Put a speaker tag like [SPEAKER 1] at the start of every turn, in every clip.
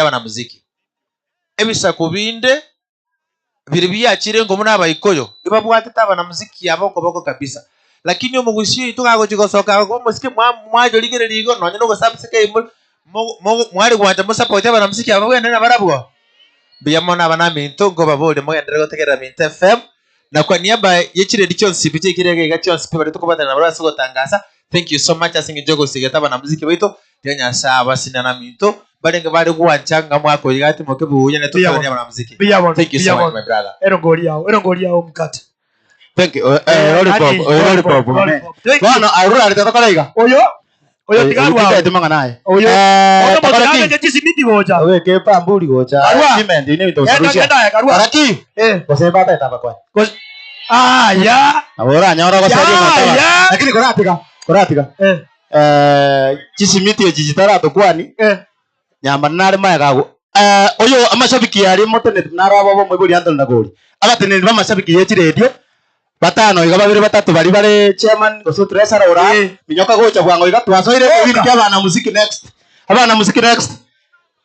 [SPEAKER 1] Abana muziki ebisa kubinde biri byakire ngo muna bayikoyo ibabwatita abana muziki aboko boko kabisa lakini omugushi tukago chigosoka ngo muziki mwajo ligere ligo nonye no gusabsike mwari gwanja musupport abana muziki ababwene nabarabwo biyamona abana minto ngo babole mugendere gutegera Minto FM na kwa niaba y'ikiredi cyonse bice kirege gacyonse bari tukubatana na barasi gutangasa. Thank you so much asinge jogo sigata abana muziki bito tyanyasha abasinana Minto barenga bari kuwachanga mwako yigati moke buye ne tukabanya abana muziki. Thank you so much my brother. Erongori yao mukate.
[SPEAKER 2] Thank you. Lollipop. Bwana arura ritakoreiga. Oyo tigarwa timanga naye. Oyo motaka ngeti miti gocha. Wewe kepa mburi gocha. Cement ni ndo solution. Karaki. Kosemba beta bakwa. Ya. Ahora nyora gosaje motaka. Lakini koratika. Chisimiti ejitara to kwani. Nyamba nari magago. Oyo amashabiki yari motenet narabo mwiburi andol nagori. Abateneri bamashabiki yechi radio. Batano iga babiri batatu bari bare chairman goso treasurer ora minyoka gocha bwango iga twasoire ibintu by'abana muziki next. Abana muziki next.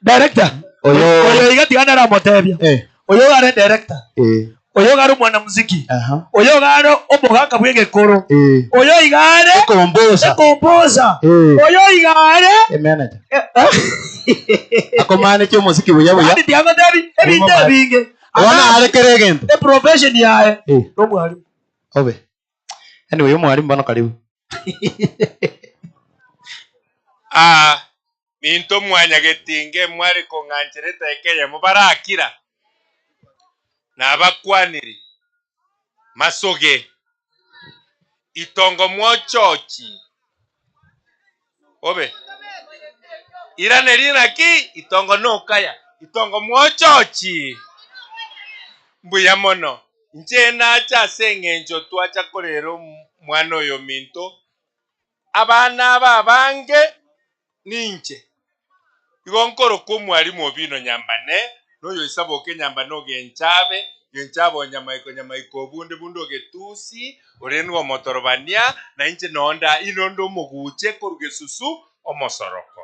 [SPEAKER 2] Director. Oyo iga tigana ra motebya. Oyo gare director. Oyo garo mwana muziki. Oyo garo omuganga bwege koro. Oyo igare composer. Oyo igare manager. Akomane cyo muziki buya. Ati tiago debi ebinde binge. Wana arekeregento. Profession yae. No mwalimu. Obe. Anyway, mwalimu bana karibu.
[SPEAKER 3] Minto mwanya getinge mwari ko nganchereta ekeye mubarakira. Nabakwaniri. Masoge. Itongo mwochochi. Obe. Irane rinaki itongo no kaya. Itongo mwochochi. Mbuya mono. Nje nacha sengenjo twacha kolero mwana oyo Minto. Abana babange ninche. Igonkoro ko mwalimu bino nyambane. Noyo isaboke nyambane ogenchabe. Genchabo nyamaiko bunde getusi. Orengo motorobania. Na inche nonda inondo moguche korugesusu omosoroko.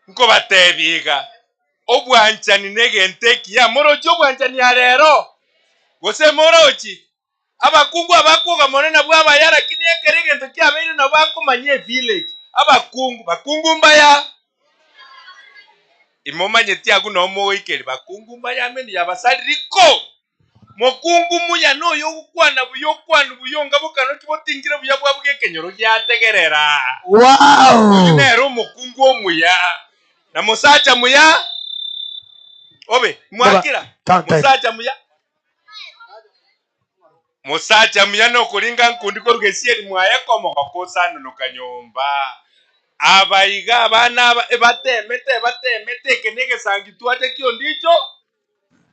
[SPEAKER 3] Nko batebiga. Obwanchani negenteki ya morochi obwanchani arero gose morochi abakungu abakuga monena bwaba yara kini ekeregento kyabere na bakomanye village bakungu mbaya imomanye tiagu no moikeri bakungu mbaya meni yabasaliriko mokungu muya no yokwana buyonga bukano kibotingira buya bwabwe kenyoro yategerera. Wow, nero mokungu omuya na musacha muya. Obe, mwakira. Musacha muya no kuringa nkundiko rugesieri mwaye komo kokosano no kanyomba. Abaiga abana batemete kenege sangi tuate kyo ndicho.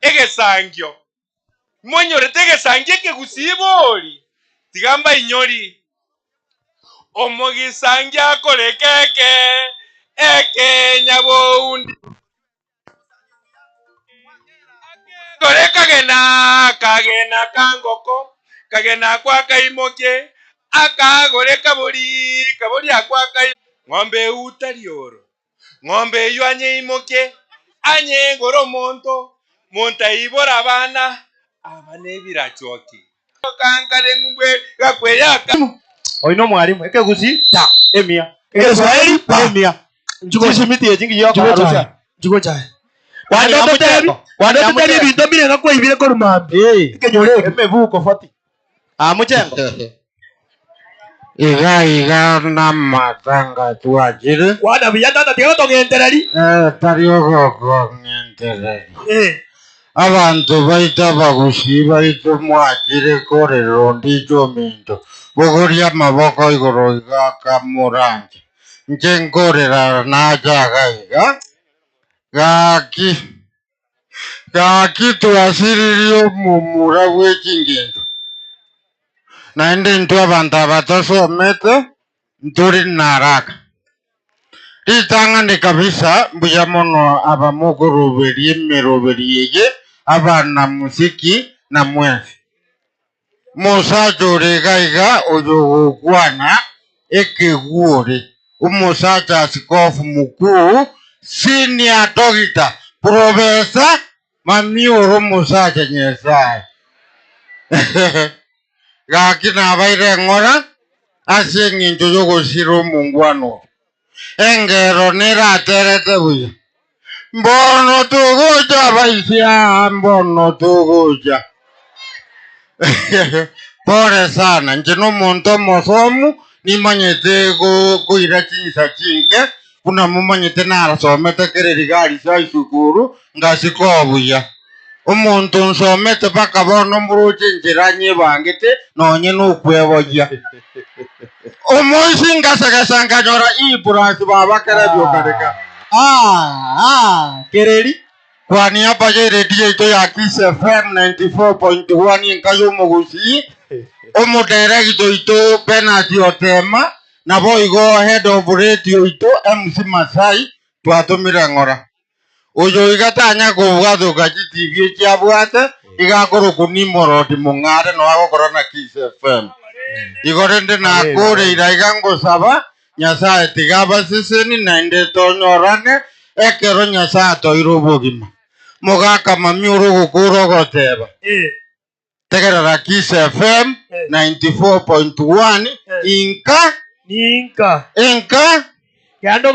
[SPEAKER 3] Ege sangyo. Mwonyore tege sangi ke gusiboli. Tigamba inyori. Omogi sangi akole keke. Eke nyabo undi. Kore kagena kangoko kagena kwa kaimoke akagore kabori akwa kai ng'ombe utalioro ng'ombe ywanye imoke anye goro monto ibora abana birachoki kankare ngumbe gakweyaka.
[SPEAKER 2] Oino mwalimu ekegusi ta emia Kiswahili pa emia njugo shimiti ejingi yoko arusha njugo chae Wanda tete bintu bire ngakwa ibire ko rumambi. Kenyore emevuko fati. Muchengo.
[SPEAKER 4] Iga na matanga tuajire.
[SPEAKER 2] Wanda biyanda tiyo to ngentereri.
[SPEAKER 4] Tariyo go ngentereri. Abantu baita bagushi baito mwakire korero ndicho Minto. Bogoria maboko igoro iga kamuranje. Njenkorera najaga iga. Gaki tuasiririo mumura wekingendo. Naende ntu abantu abatasomete nturi naraka. Ritangane kabisa mbuya mono abamukuruberie meroberieye abana muziki na mwenzi. Musacho regaiga oyo gwana ekeguore. Umusacha askofu mukuu senior doctor Professor Mamioro Musacha Nyasaye gakina baire ngora ase ng'incho yogosira omongwano engero neraterete buya mbono tugucha baisia mbono tugucha pole sana nje n'omuntu omosomu nimanyete kuira chinsa chinke kuna mumanyete narasomete kereri gari cia isukuru ngasiko buya omuntu nsomete paka bono mburuche njira nyibangite nonye n'okwebogia omunsi ngasagasa nkanyora iburasi babakere byokareka
[SPEAKER 2] kereri
[SPEAKER 4] kwani hapa je redio ito ya Kiss FM 94.1 nkayo mugusi omudirector ito Penalty Otema na boigo head of radio ito MC Masai twatumire ngora uyo igatanya kubwathuka TV kiabwate igakoro kunimorodi mungare no agokora na Kiss FM igorende na kore iraigango saba Nyasaye tigaba siseni na inde tonyorane ekero Nyasaye toirobogima mugaka Mamioro gukuro goteba tegerera Kiss FM 94.1 inka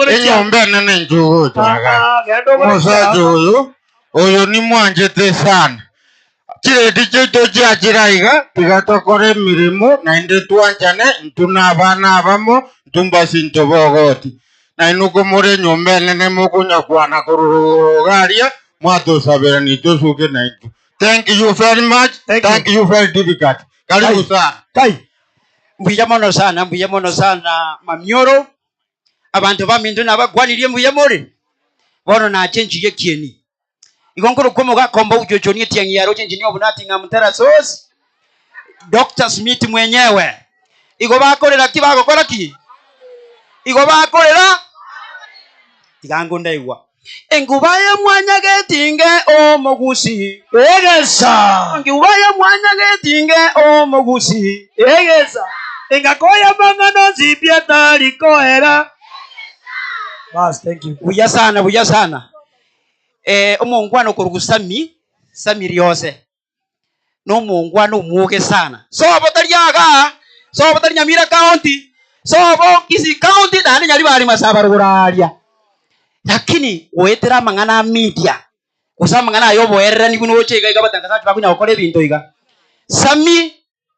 [SPEAKER 4] enyombe nene njugu taga musajo uyu ni mwanjete sana kireti cyo cyakiraiga tigatokore mirimo na inde twanjane ntuna abana abamo ntumbasi ntobogoti na inuko more nyombe nene mukunya kwana kurugaria mwatusabira nitusuke na itu. Thank you very much. Thank you very difficult. Karibu sana.
[SPEAKER 2] Kai. Mbuya mono sana Mamioro. Abantu bamindu nabagwaniriye mbuya more. Bono na change ye kieni. Igonkoro komo ga komba ujojonie tiangi ya roje njini obunati ngamutera sauce. Dr. Smith mwenyewe. Igo bakorera kibago kora ki. Igo bakorera tigango ndaigwa. Engubaya mwanya getinge omugusi egesa engubaya mwanya getinge omugusi egesa engakoya mangano zipya talikoera bas. Thank you. Buya sana omongwano kurugusami ryose no mongwano muge sana so botari Nyamira county so bo Kisii county dani nyali bali masabara guraria lakini wetera mangana media kusama mangana yobo erera ni kuno chega igabatangaza bakunya okore ibintu iga sami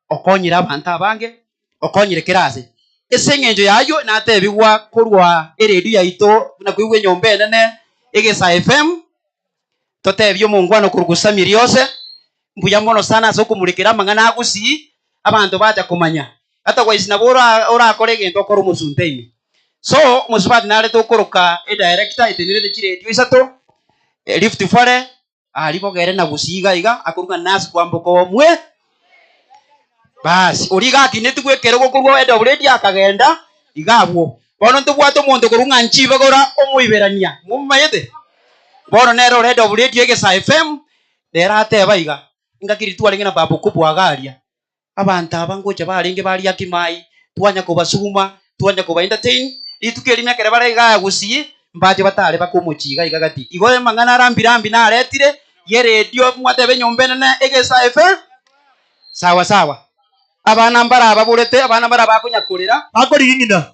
[SPEAKER 2] okonyira abantu abange okonyire kirase esengenjo yayo natebigwa kurwa eredio yaito na kuigwe nyombe nene egesa FM totebyo mungwano kurugusami ryose mbuya mono sana so kumulikira mangana agusi abantu bacha kumanya hata kwa isina bora ora akore gento koro musunteini so musubati nale tokoroka director itenire kiredio isato lift fare alipo gere na gusiga iga akuruga nasi kwamboko omwe basi uriga kineti gwekere gokurwa eda already akagenda igabwo bono ntubwato muntu kurunga nchiba gora omuiberania mumayete bono nero red of radio egesa FM derate baiga ingakiri twalinga babu kubwa garia abantu abangoje balinge bali akimai twanya kubasuma twanya kuba entertain itukerimya kere baraiga gusi mbaje batale bakumuchiga igagati igore mangana rambirambi na aretire ye radio mwatebe nyombe na egesa FM sawa abana mbara ababurete abana mbara bakunyakurira akori ngina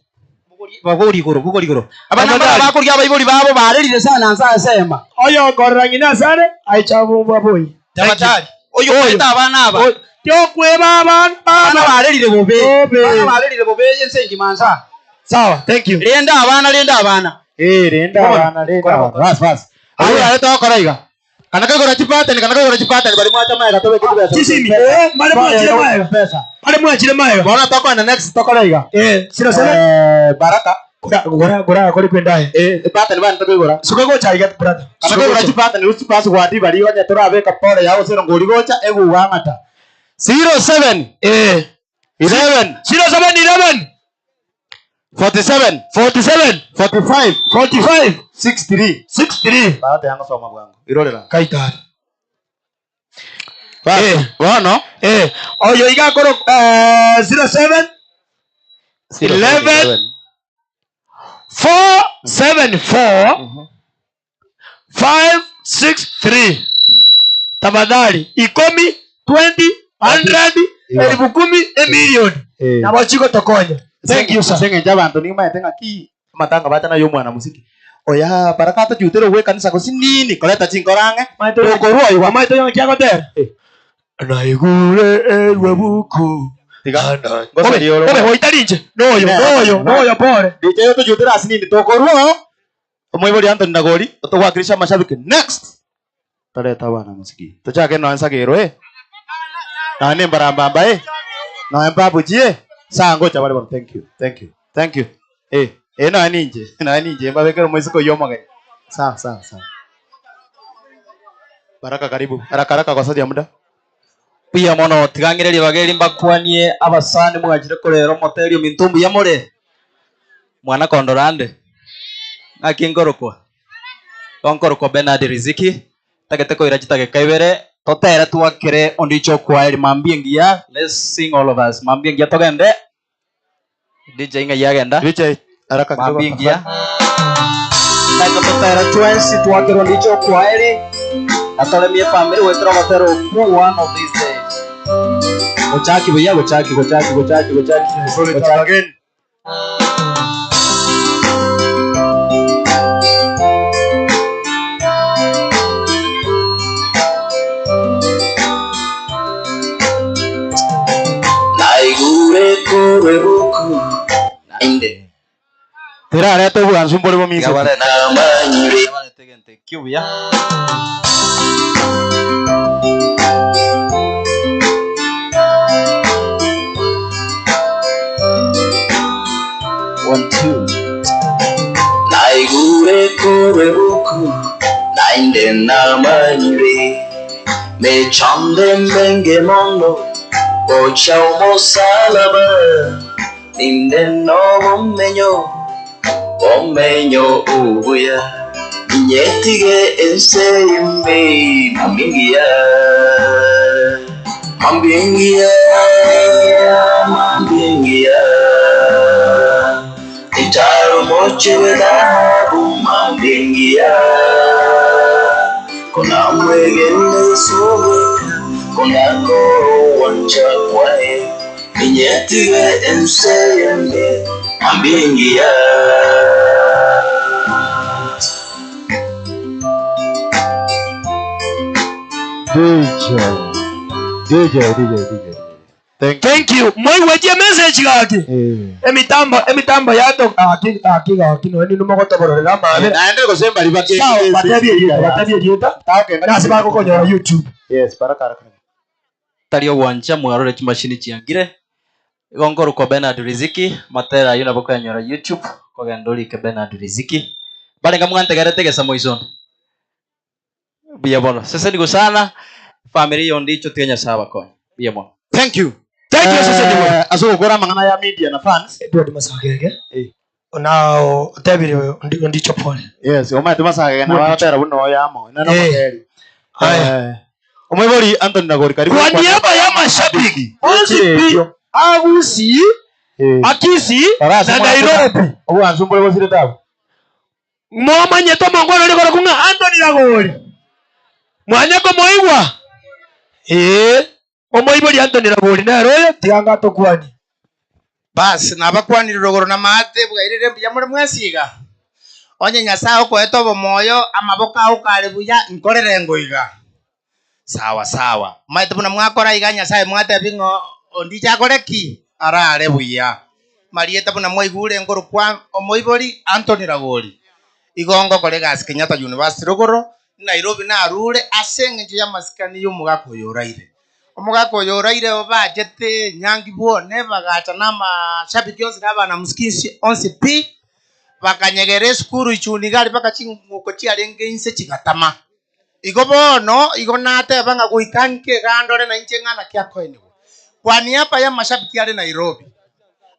[SPEAKER 2] bagori goro abana mbara bakurya bayiburi babo barerire sana nsa sema oyo gorra ngina sare aichabu baboyi tabatari oyo kweta abana aba yo kweba abana barerire bobe yensengi mansa sawa. Thank you. Lenda abana bas ayo ayo koraiga kanaka gora chipata ni bali mwacha maega tobe kitu sisini bali mwachile maega pesa bali mwachile maega bona toko na next tokoraiga sira sala baraka gora kori kwendaye pata ni bana tobe gora sukego chaiga brother sukego gora chipata ni usi pass gwadi bali wanya tora abeka pole yao sero ngori gocha egu wangata 07 11 47 45 63 baada yangu soma bwangu irorera kaitari bono oyo igakoro 07 11 474
[SPEAKER 5] 5 6 3. Tafadhali 10 20 100 elfu 10 milioni na wachiko tokonya. Thank you sir.
[SPEAKER 2] Senge jabantu ni maitenga ki matanga bata na yo mwana musiki. Oya barakato jutero we kanisa ko sinini koleta chinkorange. Tokorua iwa
[SPEAKER 5] Maito yang kiago ter. Na igure elwe buku.
[SPEAKER 2] tiga. Ngosa diolo.
[SPEAKER 5] Ole hoitarinje. Noyo pore.
[SPEAKER 2] DJ yo to jutera sinini tokorua. Omoibori Anthony Ndagori otogwakirisha mashabiki next. Tareta bana musiki. Tochake no ansa gero Na ne barambamba Na embabu jie. Saa ngoja wale bwana. Thank you. Na ninje mbabekero mweziko yoma gani. Sawa. Baraka karibu. Haraka kwa sababu ya muda.
[SPEAKER 6] Pia mono tigangireri bageri mbakwanie abasani mwagire korero moterio mintumbu ya more. Mwana kondorande. Akingorokwa. Onkorokwa Bernard Riziki. Taketeko irachitage kaibere. Totera tuwakire ondicho kwa eri mambiengia. Let's sing all of us. Mambiengia togende. DJ inga yagenda.
[SPEAKER 2] DJ haraka kidogo.
[SPEAKER 6] Mambiengia. Totera tuensi tuwakire ondicho kwa eri. Atole mie family wetro motero one of these days. Gochaki buya gochaki.
[SPEAKER 2] Again.
[SPEAKER 6] Naigure kore buku. Nainde.
[SPEAKER 2] Tira reto buan sumpore bo misi.
[SPEAKER 6] Gawale namanyire. Gawale tegente kiuya. One, two. Naigure kore buku. Nainde namanyire. Me chande menge mondo. Ocha umosalaba. Ninde no omenyo ubuya. Inyetige ensembe mambingia. Itaro moche dhahabu mambingia. Kuna mwegene suweka. Kuna kowancha kwae. Inyetige ensembe mambingia.
[SPEAKER 2] DJ.
[SPEAKER 5] Thank you. Moi waje message gaki. Emitambo yato akiga kino ni numo gotoborera mame.
[SPEAKER 2] Naende kusemba libake.
[SPEAKER 5] Sawa, batabie dieta. Nasi bako konyora YouTube.
[SPEAKER 2] Yes, baraka.
[SPEAKER 6] Tario wanja mwarore chimashini chiangire. Gongoro kwa Bernard Riziki. Matera yuna boko yanyora YouTube. Kwa gandoli ke Bernard Riziki. Bale ngamwante garete gesa moison. Biya bono. Sasa niko sana. Family yondicho tiganya sawa kwa. Biya bono.
[SPEAKER 2] Thank you.
[SPEAKER 5] Sasa niko.
[SPEAKER 2] Aso gora mangana ya media na fans.
[SPEAKER 5] Edward Masagege. Onao tabiri ondicho pole.
[SPEAKER 2] Yes, oma tumasagege na watera buno yamo. Nano mageri. Omoibori Anthony Ndagori karibu.
[SPEAKER 5] Kwa niaba ya mashabiki. Agusi. Akisi na Nairobi.
[SPEAKER 2] Obu ansumbole bosire tabu.
[SPEAKER 5] Mama nyeto mangoro liko kunga Anthony Ndagori. Mwanyako moigwa. Omoibori Anthony Ndagori na royo tiganga tokwani.
[SPEAKER 1] Basi nabakwanira rogoro na mate bwairire mbuya muri mwesiga. Onye Nyasaye ko etobo moyo amaboka ukale buya nkorere ngoiga. Sawa. Maite buna mwakora iga Nyasaye mwate bingo ondija koreki arare buya. Marieta buna moigure ngoro kwa Omoibori Anthony Ndagori. Igongo kolegas Kenyatta University rogoro Nairobi na arure asenge ya maskani y'umugako yoraire. Omugako yoraire obajete nyangi bone bagacha na mashabiki yose n'abana musikisi onse pi bakanyegere skuru ichuni gali baka chinguko chiarenge inse chigatama. Igo bono igo nate banga guikanke gandore na inche ngana kya koeni. Kwa niaba ya mashabiki yale Nairobi.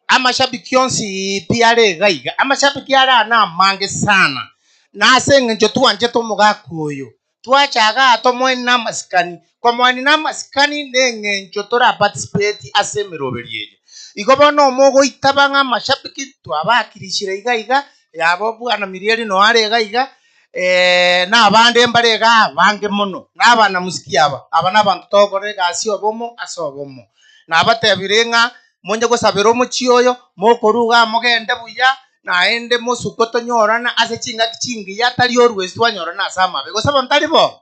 [SPEAKER 1] Amashabiki yonse pi yale gaiga. Amashabiki yale ana mange sana. Na asenge njo tuanje tomugako oyo. Tuachaga atomwe na maskani. Kwa mwani na maskani nenge njo tora participate asemeroberiye. Igo bono mogo itabanga mashabiki twabakirishira igaiga yabo bwana Mirieli no are gaiga
[SPEAKER 4] n'abandi mbarega bange muno n'abana musiki aba n'abantu tokore gasi obomo asobomo n'abatebire ng'a monje gusabira omuchi oyo mokoruga mugende buya naende musuko tonyorana ase chinga chingi yatari orwesi wanyorana asama be gusaba ntari bo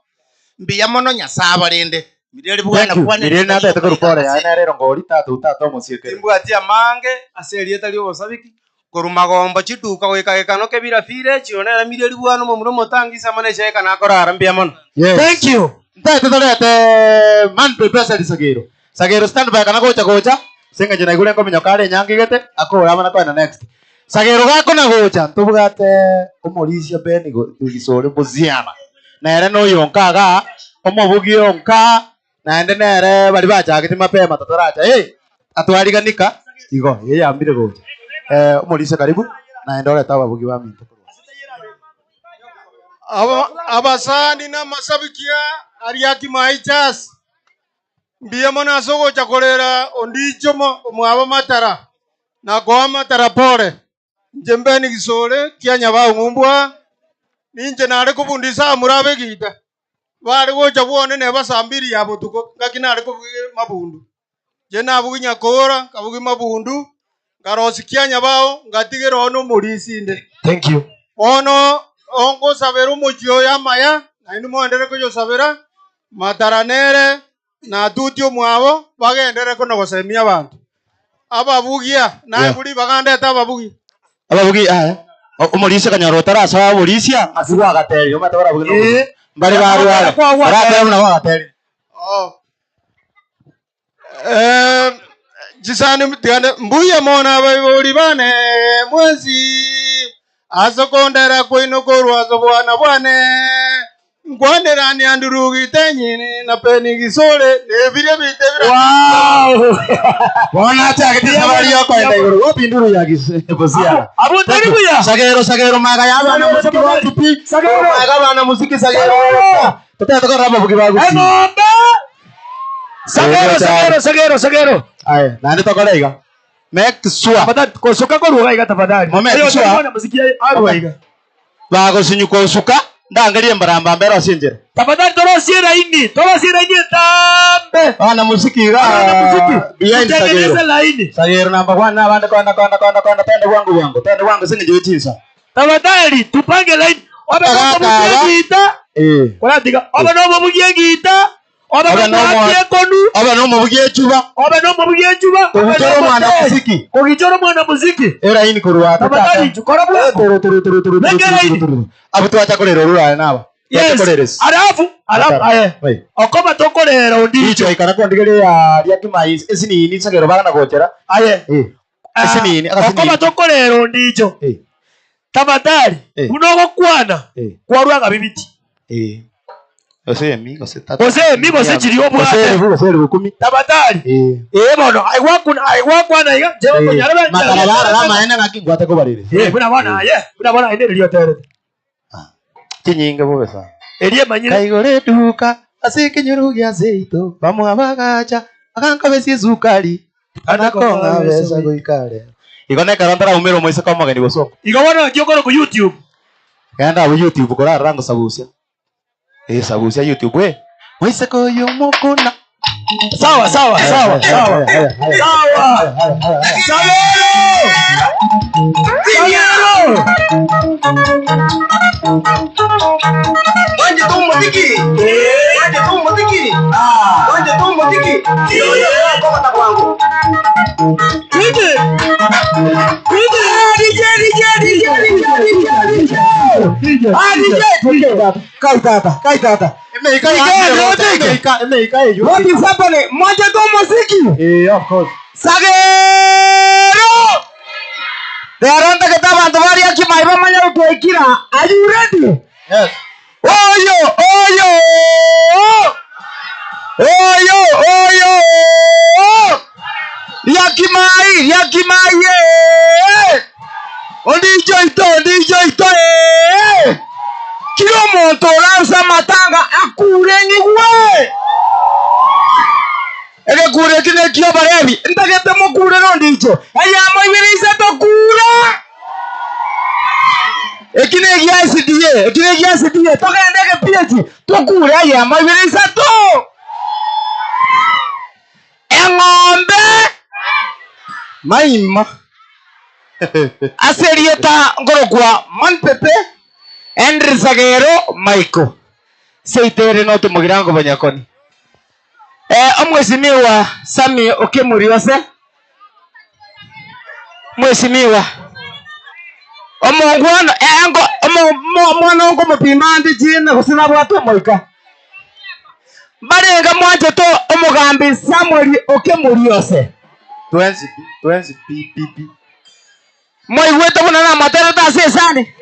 [SPEAKER 4] mbiya mono nyasaba rende mireri bwana kwane
[SPEAKER 2] mireri na tete korupore ya rero ngori tatu musieke
[SPEAKER 7] imbwati amange aserie tari obosabiki korumagombo chiduka goikagekano kebira fire chionera mireri bwana mo muromo tangisa mane cheka nakorara mbiya mono.
[SPEAKER 2] Thank you tete torete man prepare sagero stand by kana gocha singa jina igure komenya kare nyangigete akora amana kwa next sagero gako na gocha tubugate umurisia beni gisore buziana nere no yonkaga omubugi yonka naende nere bali bachagite mapema tatoracha atwariganika igo yambire gocha umurisia karibu naende ore tawa bugi wa minto
[SPEAKER 4] abasani na masabikia ariaki maichas mbiya mona sogo chakorera ondicho mwaba matara na kwa matara pore njembeni gisore kianya ba ngumbwa ninje nare kubundisa murabe gita bari gocha bwone ne basambiri yabo tuko ngakinare kubuge mabundu je nabuginya kora kabuge mabundu ngarosi kianya bao ngatigero ono murisinde.
[SPEAKER 5] Thank you.
[SPEAKER 4] Ono ongo sabero mujio ya maya na inu mwendere kujo sabera mataranere na tutio mwabo bagendere kono gosemia abantu ababugia na buri bagandeta ababugi
[SPEAKER 2] umurisia kanyoro tarasa aburisia asubwa gateri umatabara bugi mbari bari ara na gateri
[SPEAKER 4] jisani mtigane mbuye mona bayori bane mwezi azokondera kwino korwazo bwana bwane ngwanderani andurugi tenyini na peni gisore nebire bitebira.
[SPEAKER 5] Wow.
[SPEAKER 2] Bona chakiti sabari yako enda iguru opinduru ya gisebozia abutari buya sagero maga yaba na musiki wa tipi sagero maga bana musiki sagero tata ko raba bugi bagu sagero ay nani to kolega mek sua
[SPEAKER 5] Tafadhali kosuka ko ruga iga tafadhali
[SPEAKER 2] moment sua
[SPEAKER 5] na muziki aru iga
[SPEAKER 2] bago sinyu kosuka ndangalie mbaramba mbero asinjere
[SPEAKER 5] tafadhali torosira ini tambe
[SPEAKER 2] ana musiki ga behind sagero namba 1 na banda kwanda tende wangu singe jiwitisa
[SPEAKER 5] tafadhali tupange line obano mugiyegita koladiga obano mugiyegita
[SPEAKER 2] obano mubugiyechuba
[SPEAKER 5] Kugichoro mwana muziki
[SPEAKER 2] era ini kuruwa
[SPEAKER 5] tafadhali chukora bwa
[SPEAKER 2] abu twacha korero rura naba
[SPEAKER 5] yes alafu okoma tokorera undi
[SPEAKER 2] icho ikana kondigere ya kimais esini ini sagero bana gochera esini
[SPEAKER 5] okoma tokorera undi icho tafadhali unogo kwana kwarwaga bibiti
[SPEAKER 2] Ose amigo se tata.
[SPEAKER 5] Ose amigo se chiriyo bwa.
[SPEAKER 2] Ose bukumi.
[SPEAKER 5] Tafadhali. Bono aigwa kwana iga jewe kunyaraba.
[SPEAKER 2] Matarabara maana ngakingwata ko barire.
[SPEAKER 5] Buna bona ine liyo tere.
[SPEAKER 2] Kinyinga bobe sa.
[SPEAKER 5] Elie manyire.
[SPEAKER 2] Kaigore duka asikinyurugia zeito bamwabagacha akankabesi zukali anakonga besa goikare. Igone karantara umero moise kwa magani bosoko.
[SPEAKER 5] Igobona gyokoro ku YouTube.
[SPEAKER 2] Ganda ku YouTube kora rango sabusia. Sabusia YouTube we. Moise ko yomokona.
[SPEAKER 5] Sawa.
[SPEAKER 7] Wanje tu muziki. Yo kama takwangu.
[SPEAKER 2] Kaitata.
[SPEAKER 7] What is happening? Moja tu muziki.
[SPEAKER 2] Of course.
[SPEAKER 7] Sagero. Deronta que estaba andando aquí maiba mañana kuikira. Are you ready?
[SPEAKER 2] Yes.
[SPEAKER 7] Oyo. Yakimai. Ondijo ito. Kilo monto lanza matanga akurengi we. Ege kure kine kio barebi. Ndagete mo kure no ndicho. Aya mo ibirisa to kura.
[SPEAKER 5] ekine gya CDA tokendeke PH tukure ya mabirisa tu eng'ombe maima aserieta ngorokwa Monpepe Henry Sagero Michael seitere no tumugirango banyakoni omwesimiwa Sami Okemuriose mwesimiwa omongwana engo omwana ngo mupimandi jina kusina bwatu moika barenga mwanje to omugambi Samuel Okemuriose
[SPEAKER 2] twenzi PPP
[SPEAKER 5] moigwete buna na matero ta sesani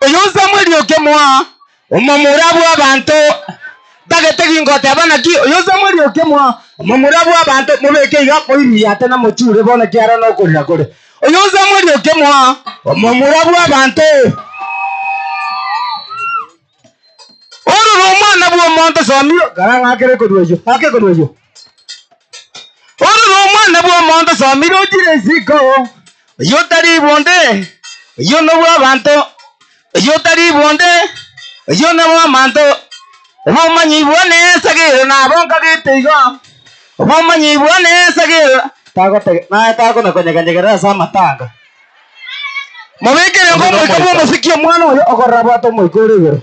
[SPEAKER 5] oyo Samuel Okemwa omomurabu abantu tagetegi ngote abana ki oyo Samuel Okemwa omomurabu abantu mubeke iga koiri ate na muchure bona kiara no kurira kure oyo Samuel Okemwa omomurabu abantu oro mwana bwo monte somio garanga akere kodwejo ake kodwejo oro mwana bwo monte somiro jire ziko yo tari bonde yo no bwo abantu yo tari bonde yo no bwo manto obo manyi bone sagero na bonka gitego obo manyi bone sagero tago na konyegera sa matanga mubekere ngo mukabo musikie mwana oyo okorra bwato muikurigero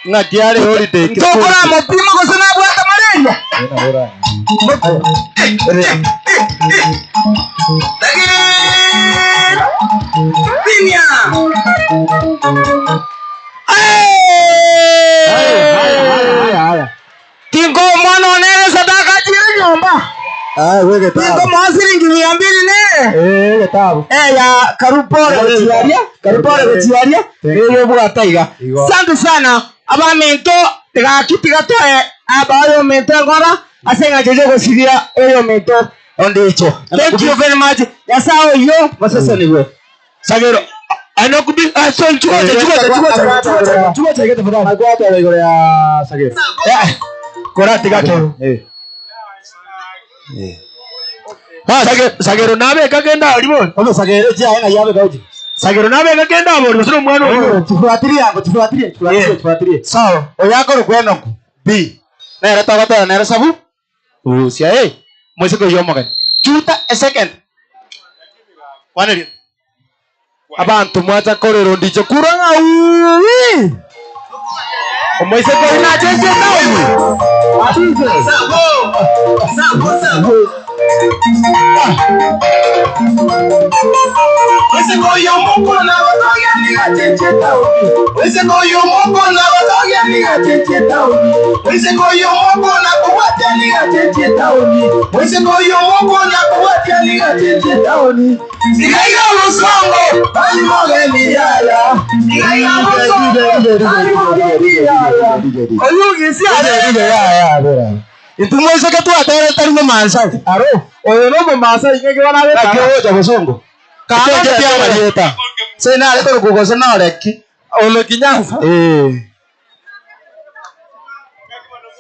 [SPEAKER 2] ngatiare holiday
[SPEAKER 5] tokora mupima gusana bwata malaria Pinya haya tingo mwana onere sadaka jiri nyomba
[SPEAKER 2] wege tabu
[SPEAKER 5] tingo mwasiringi 200 ne
[SPEAKER 2] wege tabu
[SPEAKER 5] ya karupore bechiaria eyo bwataiga asante sana abamento tigakitiga toe abayo mento ngora asenga jeje gosiria eyo mento ondicho thank you very much yasao yo basasa niwe sagero anakubi so chuo chegete fadhali
[SPEAKER 2] magwata wego ya sagero
[SPEAKER 5] kora tigato sagero nabe kagenda alimo
[SPEAKER 2] ono sagero je aina yabe gauji
[SPEAKER 5] sagero nabe kagenda abo sino mwana oyo
[SPEAKER 2] tufuatilie sawa oyako rukweno ku b na era tawata na era sabu usia mwese ko yomoga chuta a second waneli abantu mwacha korero ndicho kuranga uwi omwese ko ina jeje nawo sabo
[SPEAKER 5] Wese koyo moko na watoya ni atecheta wese koyo moko na watoya ni atecheta wese koyo moko na kuwatia ni atecheta wese koyo moko na kuwatia ni atecheta sigaiga musongo bali moge ni yala sigaiga musongo bali moge ni yala oyugi si
[SPEAKER 2] ya bora
[SPEAKER 5] intumwese ke tu atere tarimo mansa aro oyo no mo mansa ingege wana be
[SPEAKER 2] ka oja bosongo kana tia marieta sena ale to kugosa na oreki
[SPEAKER 5] ono kinyanza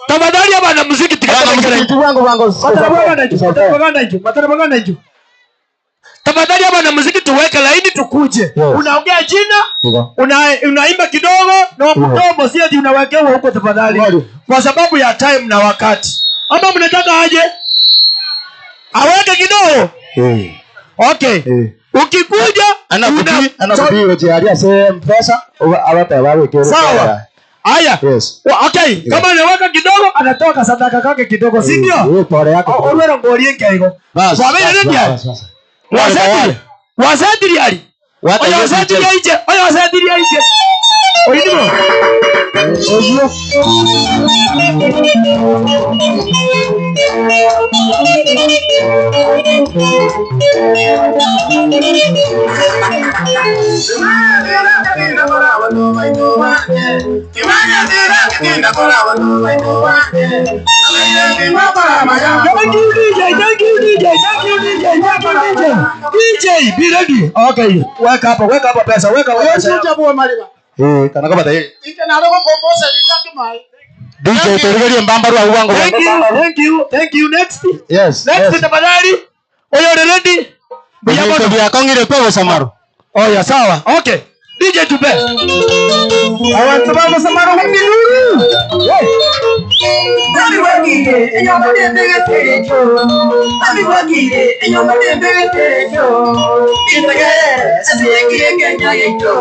[SPEAKER 8] Tafadhali abana muziki tafadhali abana muziki tuweke laini tukuje. Unaongea jina, unaimba kidogo na mdomo si ati unawekewa huko tafadhali. Kwa sababu ya time na wakati. Ama mnataka aje? Aweke kidogo? Okay. Ukikuja
[SPEAKER 2] anakubi ujialia same pesa awata wawe kero.
[SPEAKER 8] Sawa. Haya.
[SPEAKER 2] Yes.
[SPEAKER 8] Okay. Kama anaweka kidogo anatoka sadaka kake kidogo, si ndio?
[SPEAKER 2] Wewe pole yako.
[SPEAKER 8] Wewe ngorie ngaigo. Kwa vile ndio. Wasatiri ali. Wasatiri aije. Wasatiri aije. Oyidimo. Ojo. DJ, be ready. Okay, wake up pesa, wake up pesa.
[SPEAKER 2] Kana kama dai.
[SPEAKER 8] DJ
[SPEAKER 2] tuligerie mbamba rwa uwango.
[SPEAKER 8] Thank you. Next.
[SPEAKER 2] Yes.
[SPEAKER 8] Next tafadhali. Oyo ready?
[SPEAKER 2] Bia kongire pewe samaro.
[SPEAKER 8] Oh ya sawa. Okay. DJ tupe.
[SPEAKER 5] Abantu bamusamara nk'induru.
[SPEAKER 9] Nami wagire enyama n'embegetejo. Nami wagire enyama n'embegetejo. Itegere asiyegiye Kenya yeto.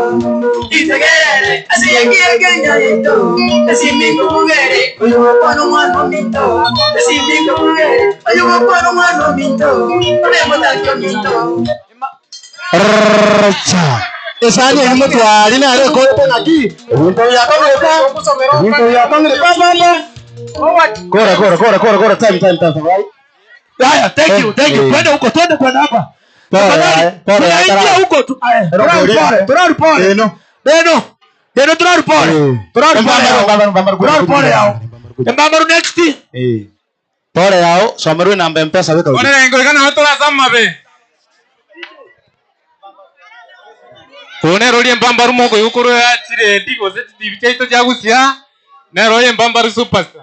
[SPEAKER 9] Itegere asiyegiye Kenya yeto. Esimingo bugere uyu mwana mwana minto. Esimingo bugere uyu mwana mwana minto. Olemo takyo minto.
[SPEAKER 2] Esani ni mutwari na reko penaki. Winto ya kongere papa. Kora time right.
[SPEAKER 8] Haya, thank you. Twende huko, twende kwenda hapa. Tunaingia huko tu. Turarudi pole. Neno turarudi pole. Turarudi pole yao. Mbambaru next.
[SPEAKER 2] Pole yao, somerwe namba M-Pesa weka.
[SPEAKER 3] Ona ngo kana hotola samabe. One rolie mbambaru moko yukuru ya chire ndiko se tibicha ito jagusia. Na rolie mbambaru superstar.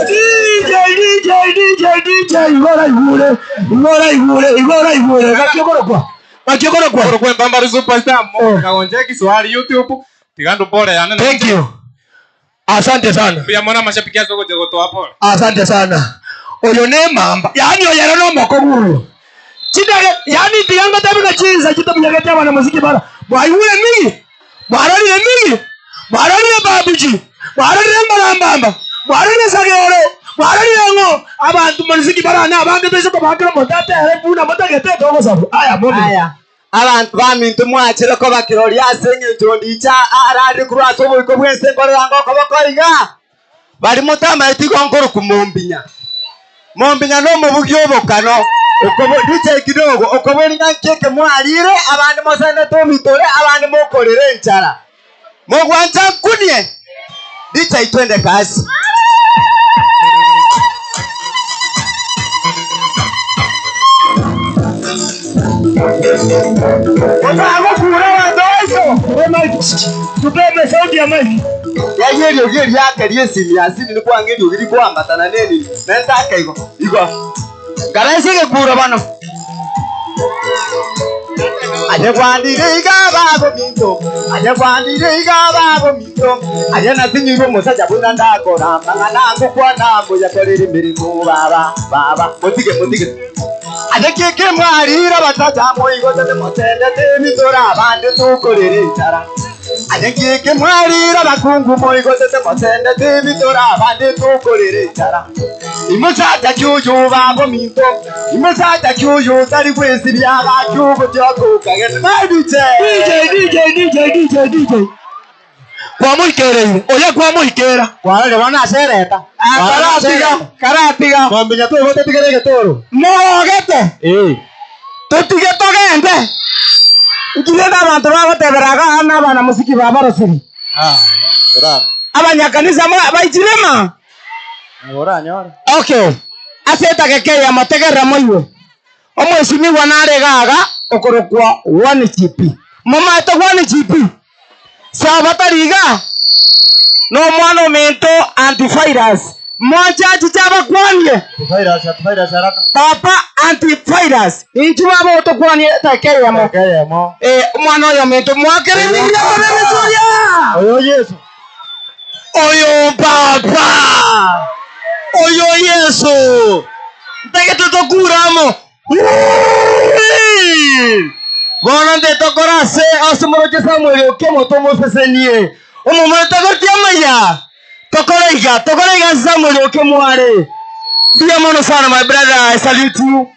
[SPEAKER 8] DJ, igora ibure. Gakiogorokwa.
[SPEAKER 3] Kwa mbambaru superstar mo kaonje Kiswahili YouTube. Tigando pole yana.
[SPEAKER 8] Thank you. Asante sana.
[SPEAKER 3] Pia mwana mashabiki yako gotoa pole.
[SPEAKER 8] Asante sana. Oyo ne mamba. Yani oyero no mokoguru. Chida yani tiganga tabika chinza chitabunyagete abana muziki bara. Mwayule mingi. Mwaralile mingi. Mwaralile babuji. Mwaralile mbalambamba. Mwaralile sagero. Mwaralile ngo abantu muziki bara na abandi bese ko bakira motate arefuna motagete dogo sabu. Aya mobi.
[SPEAKER 5] Abantu bamintu mwakire ko bakirori asenye ntondi cha arari kurwaso bwiko bwese ngorango ko bakoinga bari mutama itigonkoro kumombinya mombinya no mubugyo bokano ukobo dice kidogo ukobori ngankeke mwarire abandi mosane tomitore abandi mokorere nchara mogwanja kunye dice itwende kasi
[SPEAKER 8] Watago kura wandoiso. Tupeme sauti ya maiki.
[SPEAKER 5] Yageri yake riesimi asini ni kwa ngedi ugiri kwa ambatana neni. Nentaka iko. Galaisige kura bano. Aje kwandire igaba minto. Aje nasinyi bo musaja buna ndakora. Mangana ngukwa nambo yakorera imirimo baba. Mutige. Adekeke mwarira bataja moyigoze motende temitora abandi tukorere itara adekeke mwarira bakungu moyigoze motende temitora abandi tukorere itara imusata cyuju babo minto imusata cyuju tari kwesi byaba cyugo cyokukage nadice
[SPEAKER 8] DJ kwa muikerere oya kwa muikera
[SPEAKER 5] wale wana sereta karatiga
[SPEAKER 2] Mombinya tu wote tigerege toro.
[SPEAKER 5] mogete tutigeto gende ikirenda abantu bagoteberaga n'abana musiki babarosiri abanyakanisa baijirema okay aseta kekeya mategera moiwe omwesimiwa naregaga okorokwa 1 GP mama to 1 GP sabatariga no mwana mento antivirus moja chichaba kwanye
[SPEAKER 2] Antivirus haraka.
[SPEAKER 5] papa antivirus inchi babo to kwanye takeyemo mwana yo mento mwakere ni ya
[SPEAKER 2] Oyo Yesu.
[SPEAKER 5] oyo papa oyo Yesu ndege tutokuramo bona ndetokorase asumoroje Samuel okemo tomofesenie omomata gotiamaya tokoreiga Samuel okemware dia mono sana my brother I salute you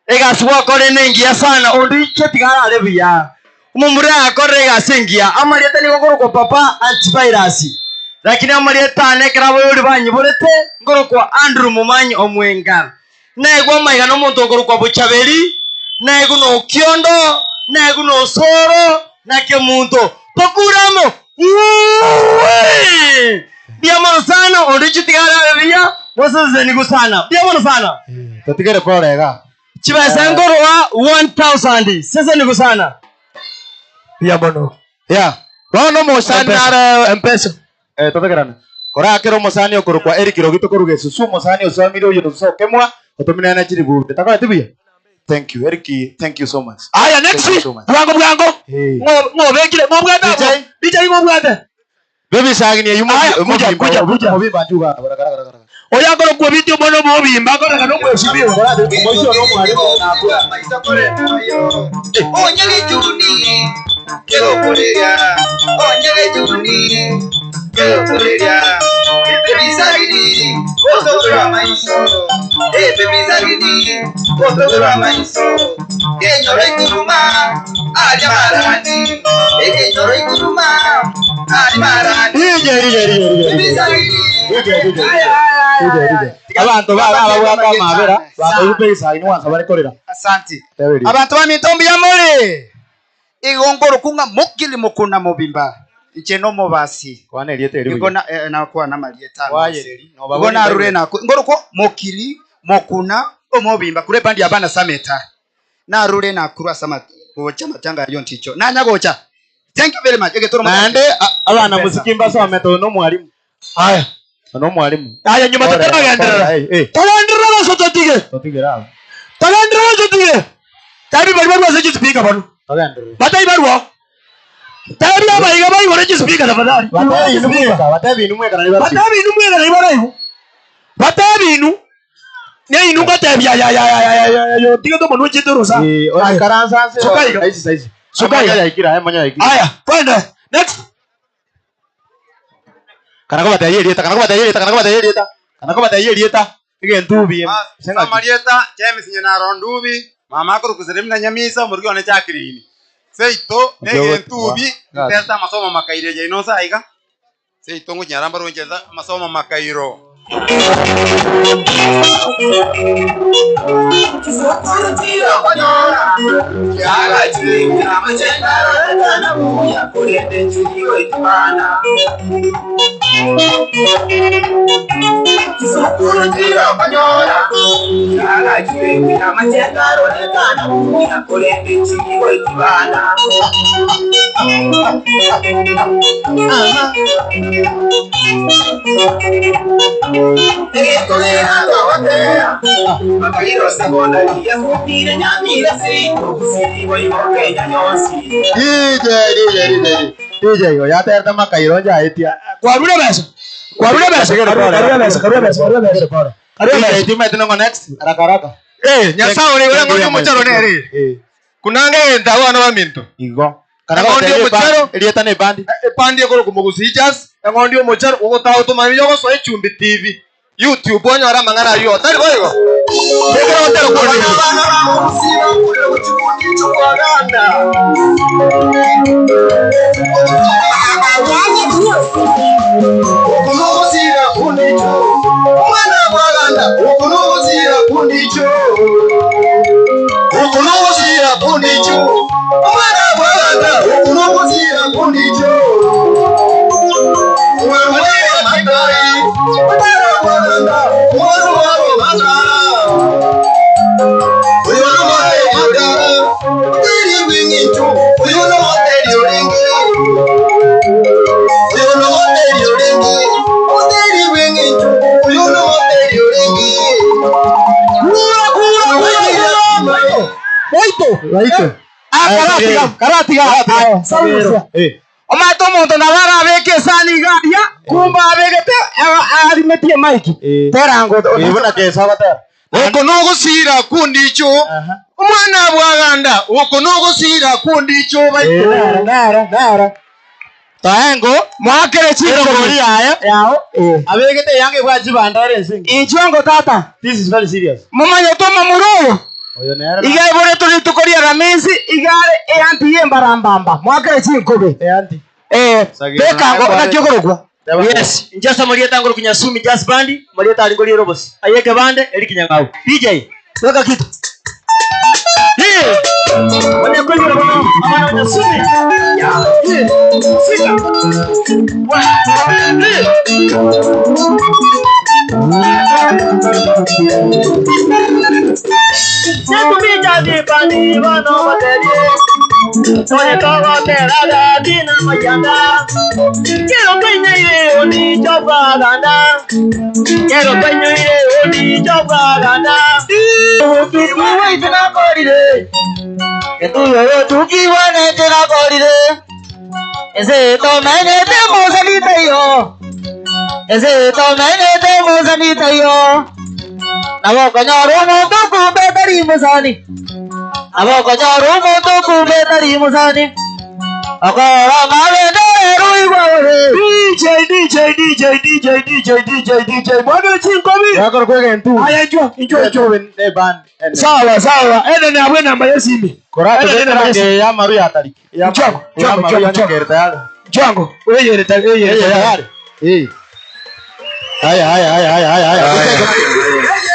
[SPEAKER 5] egaswa kore nengia sana ondi chetigara lebia omomura akorega sengia amariete ni gokoro papa antivirus lakini amariete anekera boyori banyiborete ngoro kwa Andrew Mumanyi omwenga naigwa maiga no muntu ngoro kwa buchaberi naiguno kiondo naiguno soro na ke muntu tokuramo Biamono sana orichitigara ria waseze ni gusana. Biamono sana.
[SPEAKER 2] Tutigere korega.
[SPEAKER 5] Chibesa ngorwa 1000. Sasa ni gusana.
[SPEAKER 8] Biamono.
[SPEAKER 2] Ya. Rono mosani ara mpesa. Tutegerana. Kora kero mosani okorukwa erikiro gitukuruge susu mosani osomire uyu tusokemwa otumina na chiribu. Takora tibia. Thank you Eriki. Thank you so much.
[SPEAKER 8] Aya next. Bwango. Ngobekire ngobwata. DJ ngobwata.
[SPEAKER 2] Baby sagini yumu
[SPEAKER 8] kuja.
[SPEAKER 2] Mubimba juga.
[SPEAKER 8] Oya koro kwa video bono mubimba kora kano kwesibio.
[SPEAKER 2] Moyo no mwalimu na
[SPEAKER 9] maisha kore moyo. Onyele juni. Kero koreria. Onyele juni. Kero koreria. Baby sagini. Otokora maiso. Baby sagini. Otokora maiso. Kenyore kuruma. Aja marani. Kenyore kuruma. Aja marani. Baby sagini.
[SPEAKER 2] Abantu baba mabera babayupe sagini wansa barekorera.
[SPEAKER 9] Asante. Abantu bamitombi ya mole. Igongoro kunga mukili mukuna mubimba. Icheno mobasi.
[SPEAKER 2] Kwana eliete eri.
[SPEAKER 9] Ngona na kwa na malieta.
[SPEAKER 2] Wayeri.
[SPEAKER 9] Ngona arure na ngoro ko mukili mukuna omobimba kure pandi abana sameta. Na arure na kurwa sama gocha matanga yo nticho. Na nyagocha. Thank you very much. Egetoro
[SPEAKER 2] mande abana musikimba so ameto no mwalimu.
[SPEAKER 8] Aya.
[SPEAKER 2] No mwalimu.
[SPEAKER 8] Aya nyuma tatagendera. Tagendera basototige.
[SPEAKER 2] Totigera.
[SPEAKER 8] Tagendera basototige. Tabi bari bari basototige speaker bano.
[SPEAKER 2] Tagendera.
[SPEAKER 8] Batai barwo. Tabi abayiga bayi wore speaker tafadhali.
[SPEAKER 2] Batai inumwe kana libara.
[SPEAKER 8] Batai inu. Ne inu batai ya yo tiga to manu chitoro sa.
[SPEAKER 2] Oya karanza se.
[SPEAKER 8] Sukaiga.
[SPEAKER 2] Saizi.
[SPEAKER 8] Sukaiga
[SPEAKER 2] ikira manya ikira.
[SPEAKER 8] Aya, kwenda. Next.
[SPEAKER 2] Kanako batayerieta. Ige ntubi.
[SPEAKER 7] Senga Marieta, James nyina rondubi. Mama ko kuzirimna nyamisa murgi one chakirini. Seito nege ntubi, testa masomo makaire je no saiga. Seito ngunyaramba ronjeza masomo makairo.
[SPEAKER 2] DJ yo ya terta makairo ja etia.
[SPEAKER 8] Kwarure besa.
[SPEAKER 2] DJ timu tena next haraka.
[SPEAKER 7] Nyasao ni wewe mocharo neri. Kunange ndawa na baminto.
[SPEAKER 2] Igo.
[SPEAKER 7] Kanako ndio mocharo
[SPEAKER 2] elieta ne bandi.
[SPEAKER 7] Pandi ko kumugusijas. Ngo ndio mocharo ugo tawo to mami yogo so echumbi TV. YouTube onyo ara mangana yo. Tari boyo. Tegera otero ko ni.
[SPEAKER 2] Right.
[SPEAKER 5] Karatiga. Omato muntu nabara abeke sani garia kumba abegete arimetie maiki. Terango.
[SPEAKER 2] Ibona kesa batara.
[SPEAKER 7] Uko nogusira kundicho. Omwana bwaganda uko nogusira kundicho maiko.
[SPEAKER 2] Nara. Taengo
[SPEAKER 5] Mwakere chiko
[SPEAKER 2] gori aya.
[SPEAKER 5] yao.
[SPEAKER 2] Abegete yange bwaji bandare nsingi.
[SPEAKER 5] Inchongo tata.
[SPEAKER 2] This is very serious.
[SPEAKER 5] Mumanyo toma muruyo.
[SPEAKER 2] Oyo nera.
[SPEAKER 5] Igai bore tuli tukoria ramisi igare anti yembarambamba. Mwakere chikobe.
[SPEAKER 2] Anti.
[SPEAKER 5] Beka ngo nakyogorogwa. Yes, njasa Marieta ngoro kinyasumi jazz band, Marieta alingoli robos. Ayeke bande eli kinyangau. DJ, weka kitu.
[SPEAKER 8] Wale kwa hiyo amana unasumi. Ya. Sika. Sekumi jadi bani wano materie. Soye kawa terada dina mayanda. Quiero peñe oni chopaganda. Quiero peñe oni chopaganda. Tukiwa itena koride. Etuyo tukiwa itena koride. Ese to maine te mosanita yo. Ese to maine te mosanita yo. Namo kanyaro mo to kumbe tari musani. Namo kanyaro mo to kumbe tari musani. Akara mavende ruigware. DJ. Bwana chinkobi.
[SPEAKER 2] Yako kwege ntu.
[SPEAKER 8] Aya enjoy.
[SPEAKER 2] Ne band.
[SPEAKER 8] Sawa. Ene ni abwe namba yesimi.
[SPEAKER 2] Korate ke ya maru ya tari. Ya
[SPEAKER 8] Chango. Wewe tayari.
[SPEAKER 2] Eh. Haya.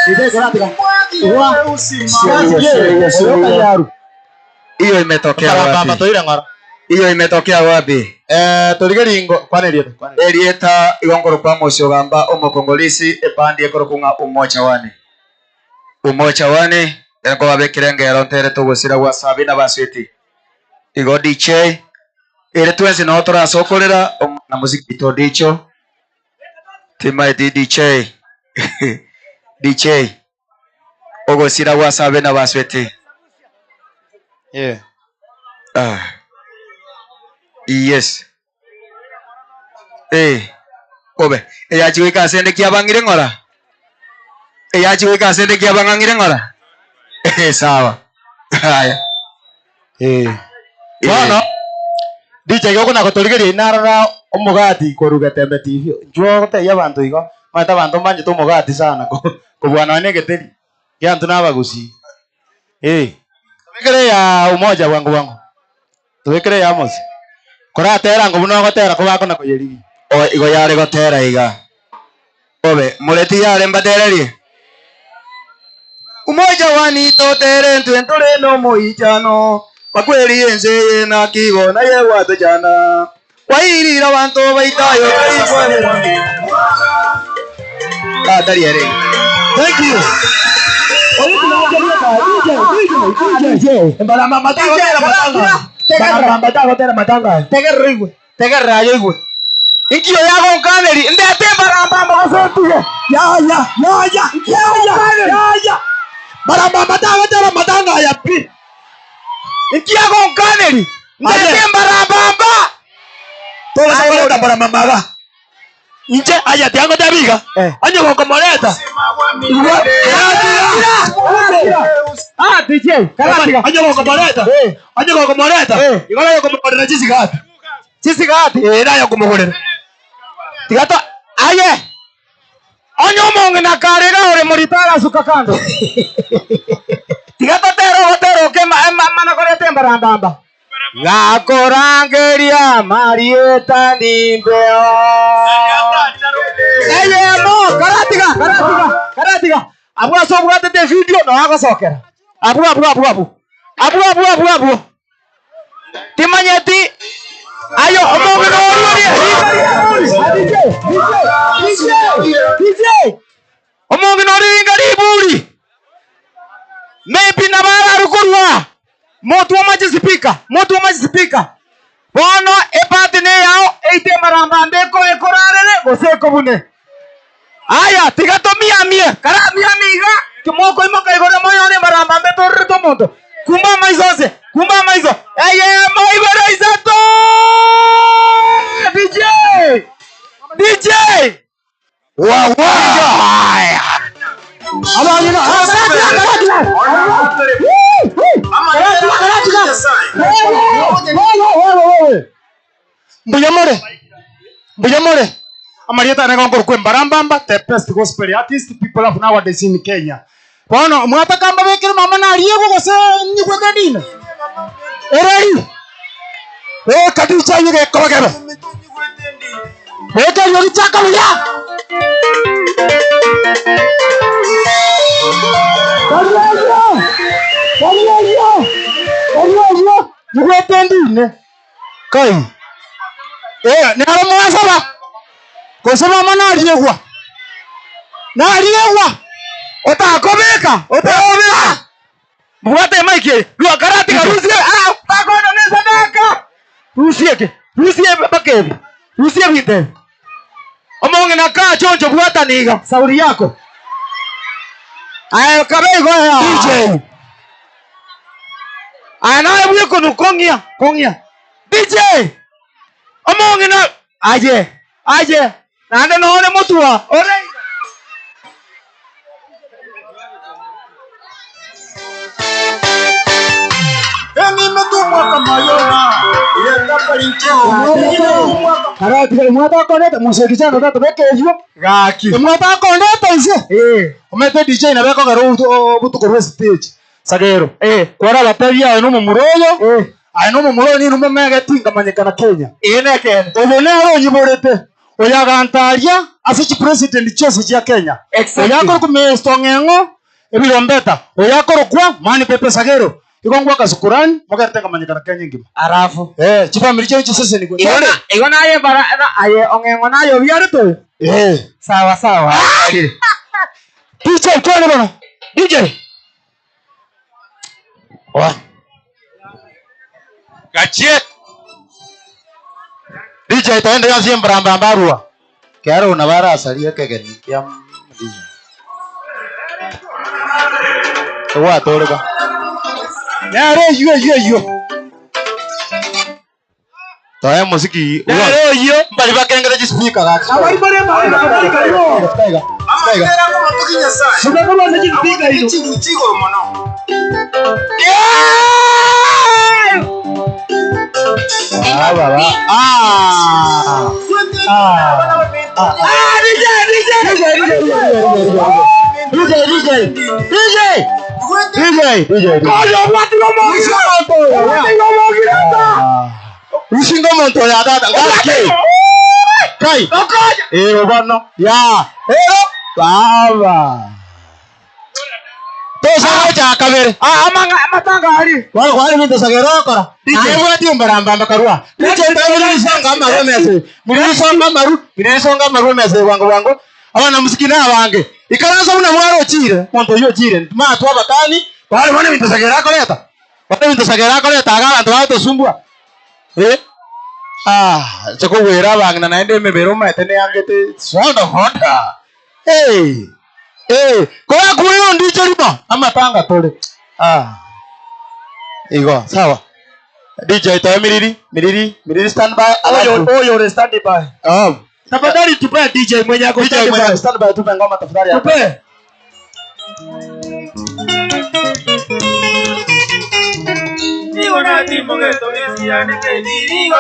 [SPEAKER 2] Ide korate ka.
[SPEAKER 6] Hiyo imetokea wapi? Hiyo imetokea wapi?
[SPEAKER 2] Tuligeringo kwaneria.
[SPEAKER 6] Erieta igongoro kwa mocio gamba omokongolisi epandi ekorokunga umoja wane eko babekire ngero ntere tugusira gwa sabi na baswiti igo DJ ere twenzi no turasokorera na muziki to dicho tima DJ ogusira gwa sabi na baswiti yes obe eyachiwe kasende kiabangire ngora sawa haya
[SPEAKER 2] Bono DJ yoko na kotoligeria inarara omugati koruga tembe TV. Njwo te ya bantu igo. Mata bantu manje to mugati sana ko bwana ne geteri. Ya ntu nabagusi. Tuwekere ya umoja wangu. Tuwekere ya mosi. Kora tera ngo buno gotera ko bako na kuyeri.
[SPEAKER 6] O igo yare gotera iga. Obe muleti yare mbatererie. Umoja wani totere ntwentore no moichano. Bakweli enze na kibona ye watu jana. Wairira bantu baitayo tariere.
[SPEAKER 8] Thank you. DJ. Embalama matanga. Tegera igwe.
[SPEAKER 6] Ikiyo yago kaneri ndete baramba basotuye.
[SPEAKER 8] Ya. Baramba matanga ya pi.
[SPEAKER 6] Ikiyago kaneri ndete baramba.
[SPEAKER 8] Tola sawa baramba maga. Inje aya tiango tabiga. Anyo kokomoleta. DJ. Karatiga. Anyo kokomoleta. Igala yo kokomoleta chisi gati. Nayo kokomoleta. Tigato aye. Onyo monge na karega ore moritara suka kando. Tigato tero ke mana korete baramba. Gakorangeria Marieta nimbeo. Mo karatiga. Abu asobwate te video no hago soccer. Abu. Timanyeti. Ayo omongeno DJ. Omongeno ringa buri. Maybe na bara rukurwa. Motu wa maji speaker. Bono epati ne yao eite maramba mbeko ekorarere goseko bune. Aya tigato mia. Kara mia miga. Kimoko imoka igore moyo ne maramba mbeto rito moto. Kumba maizo. Aye maibera isato. DJ. Wow. Abangina. Mbuyamore. Amarieta na ngongoro kwe Mbarambamba, the best gospel artist people of nowadays in Kenya. Bono mwata kamba bekere mama na aliego gose nyigwe gadina. Erei. Kadicha yige kogebe. Beka yori chaka ya. Kariya.
[SPEAKER 2] Nigwete ndine. Kai. Ni aro mwasaba. Kusema mana aliyegwa. Na aliyegwa. Otakobeka. Mwate Mike. Lua karate karusie. Pakona nesadaka. Rusie bakebi. Rusie vite. Omonge na kaa choncho buata niga. Sauri yako. Aya kabei goya. DJ. Aya nae buye konu kongia. DJ. Omonge na aje. Nande noone mutua. Ore. Emi metumwa kama yona. Yenda palincho. Karati mwata koneta musiki chano tato beke hivyo. Gaki. Mwata koneta ise. Omete DJ na beko garo butu ko stage. Sagero. Kwara batabia no muroyo. Aino muroyo ni nume mega tinga manyekana Kenya. Ene ken. Obone aro nyiborete. Oyagantaria asichi president chose ya Kenya. Oyakoro kumestongengo ebirombeta. Oyakoro kwa mani pepe Sagero. Ikongwa kasukurani mogatenga manyekana Kenya ngima. Arafu. Chipa milicho sese ni kwa. Igona aye bara aye ongengo nayo biare to. Sawa. DJ kwani bana? DJ.
[SPEAKER 3] Gachiet.
[SPEAKER 2] DJ taende ya siembra mbarua. Kiaro unavara asalia kegeni ya DJ. Wa toreba. Ya yo. Toya musiki. Ya yo. Mbali bakengere jispeaker gaki. Abari bare karibu. Staiga. Sasa kama sasa jispeaker hiyo. Chigo mono. Baba. DJ. Usingo monto ya dada. Kai. Bana. Ya. Baba. Tosa cha kabere. Amanga matanga ali. Wale mimi tosagero kora. Ayo wati mbaramba karua. DJ ndabisanga maromese. Mulisonga maromese wangu. Abana musikina abange. Ikaranza una mwaro chire. Monto yo chire. Matu abatani. Wale wana mitosagera koleta. Agala ndo auto sumbua. Chako wera bangna naende meberoma etene yangete. Sonda honda. Kwa kuyo ndicho lipo ama panga tole. Igo sawa. DJ to miriri stand by. Oyo stand by. Tafadhali tupe DJ mwenye yako stand by tupe ngoma tafadhali. Tupe. Digo na timbo geto nisiane ke dirigo.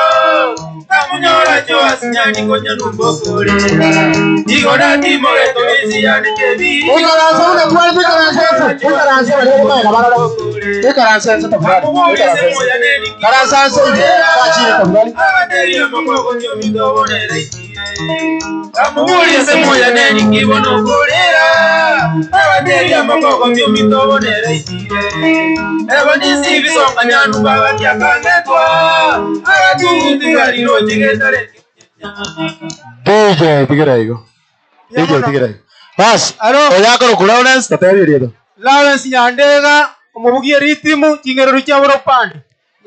[SPEAKER 2] Kamunyora joa sinyani konya numbo kurera. Digo na timbo geto nisiane ke dirigo. Ikaranza una tuwa ikaranza wale kwa barara. Ikaranza tafadhali. Ikaranza kachi tafadhali. Abateria moko nyo mido bonera ikire. Kamuli se moya neni kibono kurera. Abateria moko nyo mido bonera ikire. Ebonisi bisonga nyanu baba kyakangetwa. Aratuti galiro jigetare. DJ tigera hiyo. Bas, oyakoro ku Lawrence tatereriedo. Lawrence Nyandega umubugie ritimu kingero cha Europande.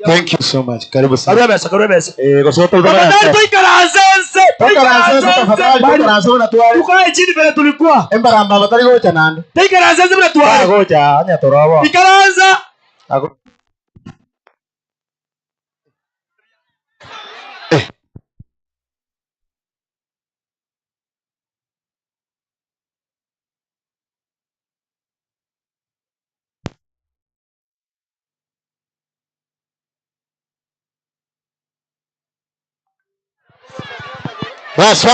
[SPEAKER 2] Thank you so much. Karibu sana. Karibu besa. Gosoto ndo. Tafadhali na tuwali. Tukae chini vile tulikuwa. Embaramba batari gocha nande. Ikaranza vile tuwali. Gocha anya torobo. Ikaranza. Bas.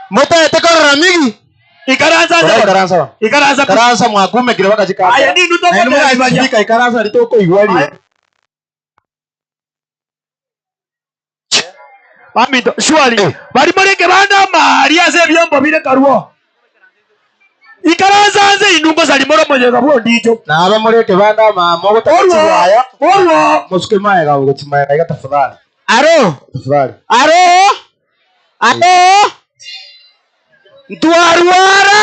[SPEAKER 2] Mota etekora mingi. Ikaranza mwakume kile wakachika. Aya nini utoko ikaranza litoko igwali. Amito shwali. Bari mareke banda maria se vyombo vile karuo.
[SPEAKER 8] ikaraza nze inungo zali moromo yega bwo ndijo
[SPEAKER 2] na aba muri kibanda mama gutakiwaya
[SPEAKER 8] olwo
[SPEAKER 2] musuke maega gutimaega igatafadhali
[SPEAKER 5] aro
[SPEAKER 2] tafadhali
[SPEAKER 5] aro ntwarwara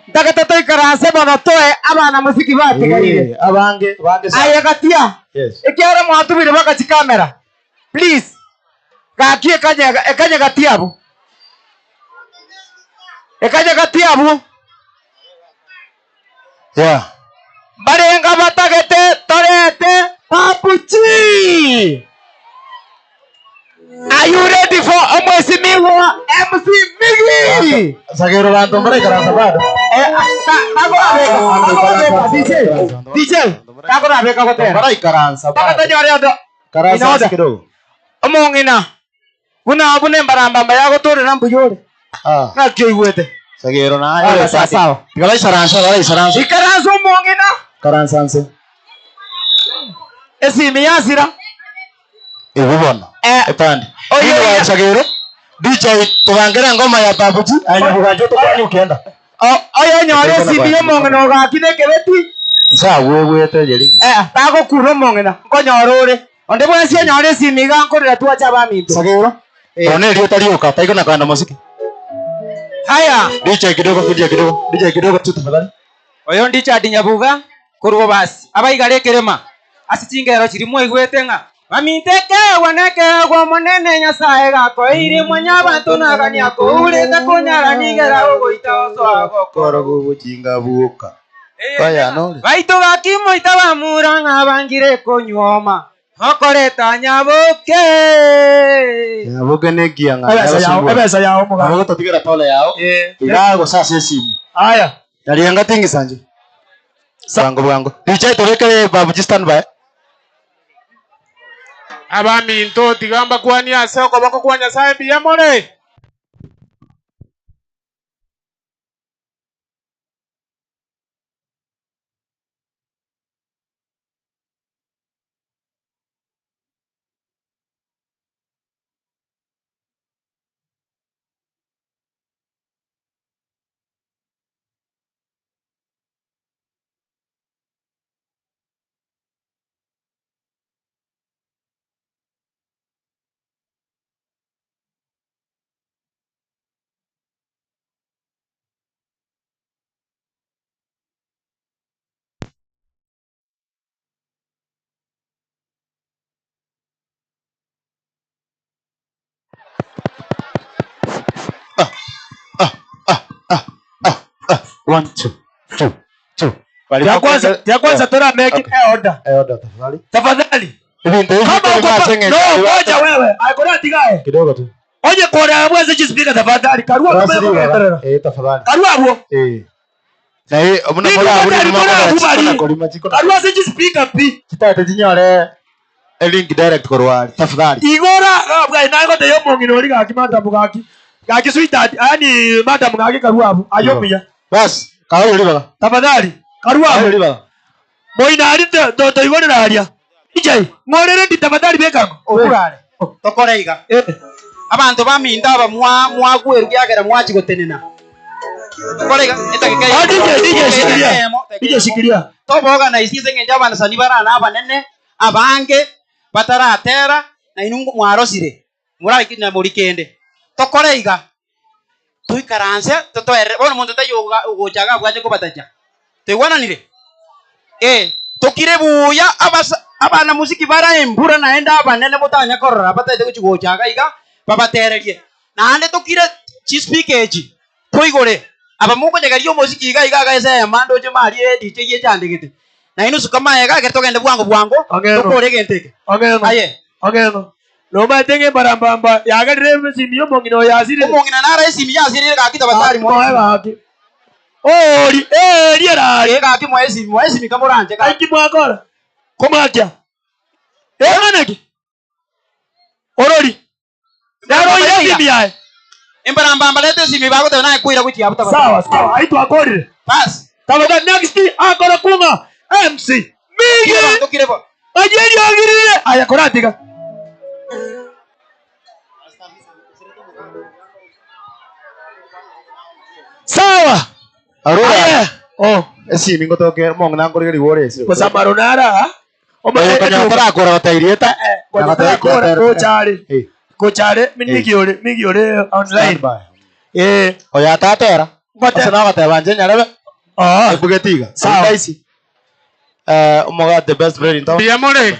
[SPEAKER 5] ndagatato ikaranse bagatoe abana musiki batigarire
[SPEAKER 2] abange
[SPEAKER 5] aya gatia
[SPEAKER 2] yes
[SPEAKER 5] ikiara mwatubire bakaci kamera please gakie ekanya gatiabo
[SPEAKER 2] yeah
[SPEAKER 5] barenga batagete torete papuchi. Are you ready for MC Miwa? MC Migi!
[SPEAKER 2] sagero bantu mbere karansa bado
[SPEAKER 5] DJ takora beka kote
[SPEAKER 2] mbere karansa
[SPEAKER 5] takata nyore ado
[SPEAKER 2] karansa kidogo
[SPEAKER 5] omongina buna bune mbaramba yago tore nambu yore na kyo iwete
[SPEAKER 2] sagero na
[SPEAKER 5] sawa
[SPEAKER 2] bigala isaransa
[SPEAKER 5] ikaransa omongina
[SPEAKER 2] karansa nse
[SPEAKER 5] esimi yasira
[SPEAKER 2] ibubona etandi
[SPEAKER 5] oyo
[SPEAKER 2] sagero DJ tubangera ngoma ya papuchi anyabugaje to kwani ukenda
[SPEAKER 5] oyo nyore esimi omongina ogakine kebeti
[SPEAKER 2] sa wewe tejeri
[SPEAKER 5] tago kuro omongina nkonyorore onde bwese nyore esimi gankorera tuacha baminto
[SPEAKER 2] sagero one rio tarioka taigo na kanda musiki
[SPEAKER 5] haya
[SPEAKER 2] DJ kidogo tu tafadhali
[SPEAKER 5] oyo ndi chati nyabuga kurugo basi abaigare kerema asicingero chirimo igwete nga bamiteke waneke kwa monene nyasaye gako iri mwanya bantu nagania ko urete kunyara nigera ugoita oso agokoro
[SPEAKER 2] bubuchinga buka kaya no
[SPEAKER 5] baito gakimo itaba muranga bangire konyoma okoreta nyabuke
[SPEAKER 2] negia nga
[SPEAKER 8] ebesa yao muga
[SPEAKER 2] abo totigera pole yao igago sasa simu
[SPEAKER 8] aya
[SPEAKER 2] yalianga tingi sanje bwango DJ turekere babuji standby
[SPEAKER 3] abaminto tigamba kwani ase okoboko kwa Nyasaye mbiyamore
[SPEAKER 2] one two
[SPEAKER 8] ya kwanza tora make it order tafadhali
[SPEAKER 2] ibintu hivi
[SPEAKER 8] no ngoja wewe aikora tigae
[SPEAKER 2] kidogo tu
[SPEAKER 8] oje kora bweze jispika tafadhali karua kama
[SPEAKER 2] tafadhali
[SPEAKER 8] karua hapo
[SPEAKER 2] na hii omuna
[SPEAKER 8] karua karua se jispika pi
[SPEAKER 2] kitata jinyore link direct korwali tafadhali
[SPEAKER 8] igora bwa inago de yomongino ri gakimata bugaki gaki sweetheart yani madam gaki karua hapo ayomia
[SPEAKER 2] bas kawo ri baba
[SPEAKER 8] tafadhali karua hapo
[SPEAKER 2] ri baba
[SPEAKER 8] moina ari to igorera aria ijai ngorere ndi tafadhali bekango
[SPEAKER 5] okurare tokoreiga abantu baminda aba mwagweru gyagera mwachi gotenena tokoreiga etakike
[SPEAKER 8] DJ shikilia
[SPEAKER 5] toboga na isize ngenja abana sani barana abanene abange bataratera na inungu mwarosire muraki na murikende tokoreiga tuikaranse totoere bona muntu tayoga ugochaga bwaje ko bataja tegwananire tokire buya abana musiki bara embura naenda abanene botanya korora bataite kuchigochaga iga babatererie nande tokire chispikeji toigore abamuko jagario musiki iga ese mando je mari DJ ye chandegete na inu sukama ega ke togende bwango tokore genteke aye
[SPEAKER 8] no matenge barambamba yagarire misimiyo mongino yasire
[SPEAKER 5] mongina nara esimi yasire ga kitabatari mo
[SPEAKER 8] gaki ori rari
[SPEAKER 5] gaki mo esimi kamoranje ga
[SPEAKER 8] aki mwakora komakya anaki orori daro yasimi yae
[SPEAKER 5] embarambamba lete simi bago tena kuira kuchi abuta
[SPEAKER 8] sawa aitu akorire
[SPEAKER 5] bas
[SPEAKER 8] tabaga next akora kunga MC Migi
[SPEAKER 5] tokire bo
[SPEAKER 8] ajeri agirire aya koratiga
[SPEAKER 2] Arora.
[SPEAKER 8] Oh,
[SPEAKER 2] Esi mingo toke mongo nangori gari wore esi.
[SPEAKER 8] kusamba runara.
[SPEAKER 2] Oyo kanya tara kora tairieta.
[SPEAKER 8] Kochare mingi ore online.
[SPEAKER 2] Oya tatera.
[SPEAKER 8] Ngote
[SPEAKER 2] Sana gata banje nyarebe. Ebugetiga.
[SPEAKER 8] Sawa.
[SPEAKER 2] Saisi. Omoga the best bread in town.
[SPEAKER 3] Yamore.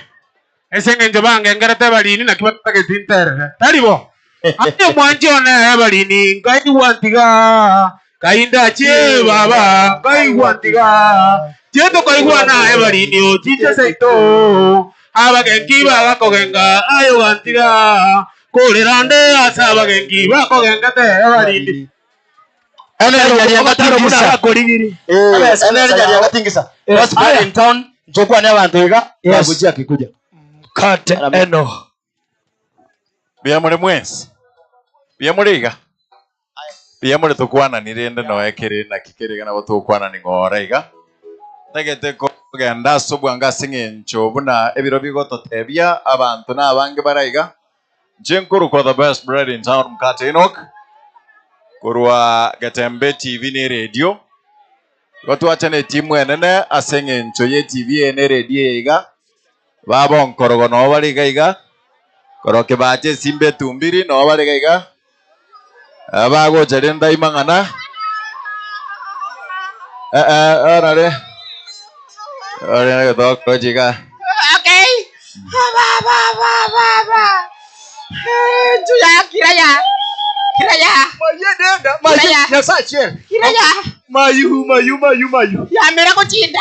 [SPEAKER 3] Esenge njobange ngerete balini na kibata getintere. Talibo. Ate mwanjone balini ngai wantiga. Kainda che baba ngai wantiga. Cheto kai wana balini o chite seito. Aba gengi baba kogenga ayo wantiga. Kolerande asaba gengi baba kogenga te balini.
[SPEAKER 2] Best bread in town. Jokwa ne abantu ega. Yabuji akikuja.
[SPEAKER 8] Kate eno.
[SPEAKER 10] Biamore mwensi. Biamore iga. Biamore tukwana nirende no ekere na kikere na tukwana ni ngora iga. Tegete ko genda sobwanga singencho buna ebiro bigoto tebia abantu na abange baraiga. Jenkuru ko the best bread in town mkate Enoch. Kurwa Gatembe TV ni radio. Gotu achane timu enene asengencho ye TV ene radio iga. Baba nkorogo no bariga iga. Koroke bache simbe tumbiri no bariga iga. Abago jarenda imangana. Orare. Orare to kojiga.
[SPEAKER 9] Okay. Ba. Juya kiraya. Kiraya.
[SPEAKER 8] Mayu.
[SPEAKER 9] Ya mera kuchinda.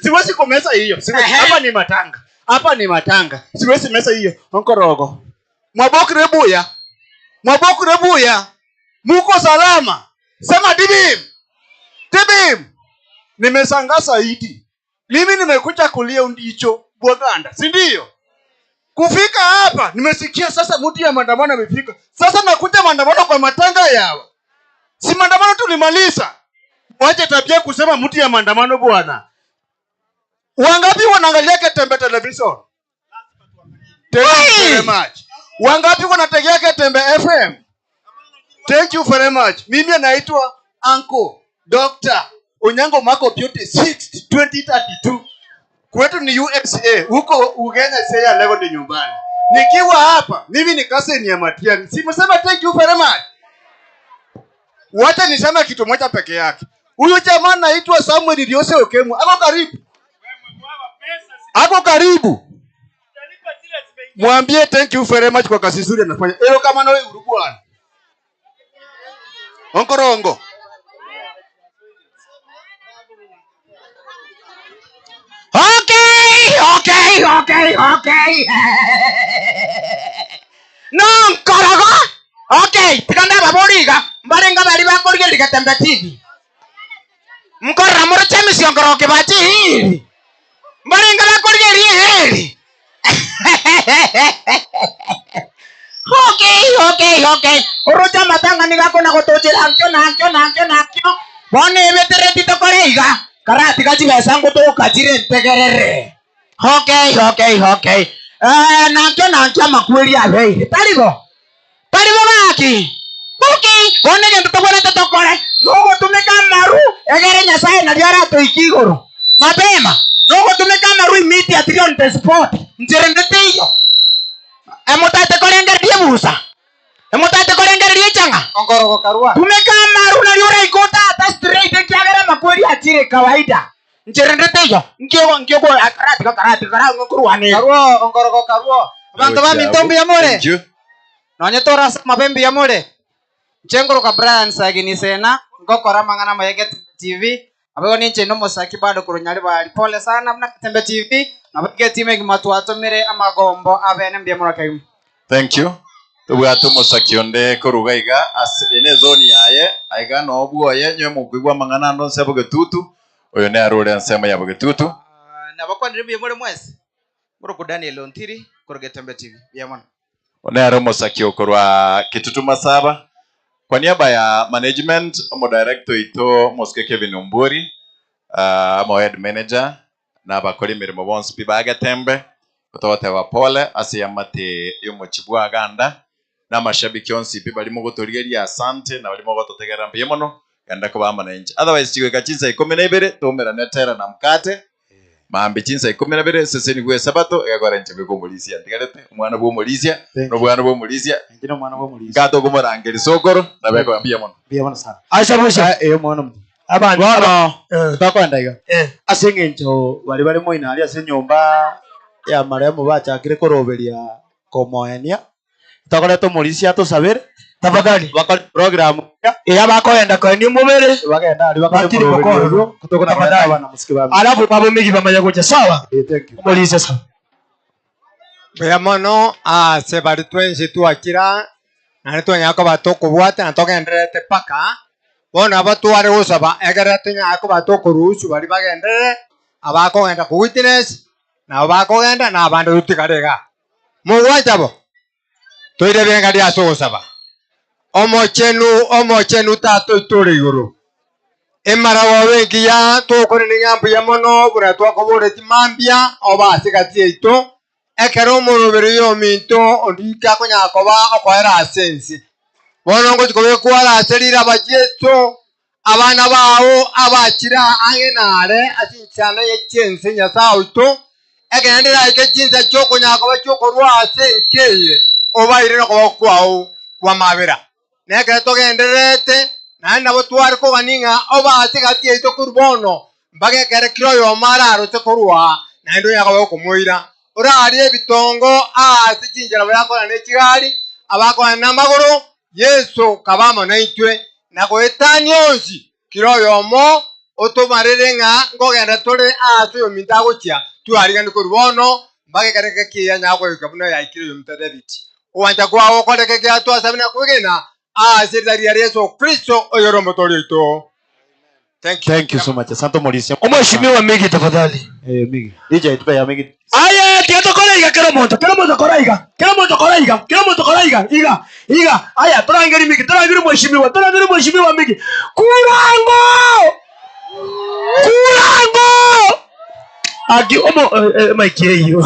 [SPEAKER 8] Siwezi kumeza hiyo. Hapa ni matanga. Siwezi meza hiyo. Onkorogo. Mwabokre buya. Muko salama. Sema Tibim. Nimesangasa hidi. Mimi nimekuja kulia undicho Bwaganda. Si ndio? Kufika hapa nimesikia sasa mtu ya maandamano amefika. Sasa nakuja maandamano kwa matanga yao. Si maandamano tulimaliza. Waje tabia kusema mtu ya maandamano bwana. Wangapi wanaangalia Ketembe television? Thank you very much. Wangapi wanategea Ketembe FM? Thank you very much. Mimi naitwa Uncle Dr. Onyango Mako Beauty 6 2032. Kwetu ni USA. Huko Ugenya saya leo ni nyumbani. Nikiwa hapa, mimi ni cousin ya Matiani. Simsema thank you very much. Wacha niseme kitu moja peke yake. Huyu jamaa anaitwa Samuel Diose Okemu. Ako karibu. Mwambie thank you very much kwa kazi nzuri anafanya. Elo kama nawe urubwana. Onkorongo.
[SPEAKER 9] Okay. Nkorogo. Okay, tikanda baboriga. Mbarenga bari bakorige Gatembe TV. Mkorra moro chemisi onkoroge bachi hili. Mbarenga bakorige hili. Okay. Oroja matanga nigakona gotojera hankyo. Bone betereti tokoreiga. Karati kajiga sangu to kajire ntegerere. Okay. Nankyo makweli abe. Talibo baki. Okay. Bone gento tokore tokore. Nogo tumeka maru. Egere nyasaye na diara to ikigoro. Mapema. Nogo tumeka maru imiti atrion the spot. Njerendete hiyo. Emotate kolengere die busa. Emotate kolengere die changa.
[SPEAKER 7] Onkorogo karua.
[SPEAKER 9] Tumeka maru na yore ikota ata straight kiagera makweli achire kawaida. Njerendete hiyo. Ngio kwa karati ngurwane.
[SPEAKER 7] Karua onkorogo karua. Abantu ba mintombi ya more. Nonye tora mapembi ya more. Chengoro ka Brian Sagini sena ngokora mangana mayege TV. Abego ninche no mosaki bado kurunyali bali. Pole sana mna Gatembe TV. Nabage time kimatu atomere amagombo abene mbye mura kaimu.
[SPEAKER 10] Thank you. Tubwatu musakionde korugaiga as ene zone yaye aiga no obwoye nywe mugwigwa mangana ndo sebo getutu oyo ne arore nsema yabo getutu
[SPEAKER 7] Na bakwandire mbye muri mwezi. Muro ku Daniel Ontiri kuru Gatembe TV. Yamana.
[SPEAKER 10] one aro musakio korwa kitutu masaba kwa niaba ya management omo director ito Moske Kevin Omburi mo head manager na bakori mirimo bonse piba Gatembe kutote wa pole asiyamate yo muchibwa ganda na mashabiki onsi piba limo gotorigeria asante na balimo gototegera mbiye mono genda kubama na inchi otherwise chigweka chinsa 12 tumira netera na mkate mambe chinsa 12 sese ni gwe sabato egakora nche bigomulisia ndigarete umwana bwomulisia no bwana bwomulisia
[SPEAKER 2] Ngino mwana bwomulisia
[SPEAKER 10] gato gumurangeri sokoro nabeko ambia mono
[SPEAKER 2] sana
[SPEAKER 8] Aisha busha
[SPEAKER 2] mwana mtu
[SPEAKER 8] abantu
[SPEAKER 2] bwana tutakwenda iga asengencho bali moina ali asenyomba ya maremo bachakire koroberia komoenia tutakoreto mulisia tusabire
[SPEAKER 8] tafadhali
[SPEAKER 2] bakali program
[SPEAKER 8] ya bakoenda kwa ni mubere
[SPEAKER 2] bagenda ali bakali koroberia kutoka
[SPEAKER 8] tafadhali
[SPEAKER 2] na musikiba
[SPEAKER 8] alafu babo migi bamanya kuja sawa
[SPEAKER 2] thank you
[SPEAKER 8] mulisia sawa
[SPEAKER 11] Bea mono se bari twensi tuakira na twanyako batokubwata na togenderete paka bona batware usaba egerete nyako batokurusu bari bagendere abakogenda ku witness na abakogenda na abandu rutikarega mugwatabo toire benga dia sosaba omochenu tato itore iguru emara wawengi ya tokore ni ngambu ya mono bura twakobore timambia obasigati ito ekero murubiri yo minto ondika konyakoba okoera asensi bono ngo tikobe kwara aserira bajeto abana bawo abakira angenare asinchana yechense nyasao ito egendera ikechinza choko nyakoba choko rwase ikeye obaire no kwao kwa mabera neke togenderete na nabo twari ko baninga obasigati ito kurbono mbage kere kiro yo mararo tekorwa na ndo yakoba kumuira urari ebitongo sichinjira bayakora n'ekigari abakora n'amaguru Yesu kabamo naitwe nako etani onsi kiroyomo otomarere nga ngogenda tole yo mindago kya tuariga ndikurubono mbage kareke kiya nyako ikabuno ya ikiro yomta David uwanja kwawo koleke kya to asabina kugena sirari ya Yesu Kristo oyoromo tolito.
[SPEAKER 2] Thank you so much. Santo Mauricio.
[SPEAKER 8] Mheshimiwa Migi tafadhali.
[SPEAKER 2] Migi. DJ tupe ya Migi.
[SPEAKER 8] Aya, kiato koraiga kero moto koraiga. Iga. Aya, turangeri Migi, turangeri mheshimiwa Migi. Kurango! Agi Mike
[SPEAKER 4] Yo.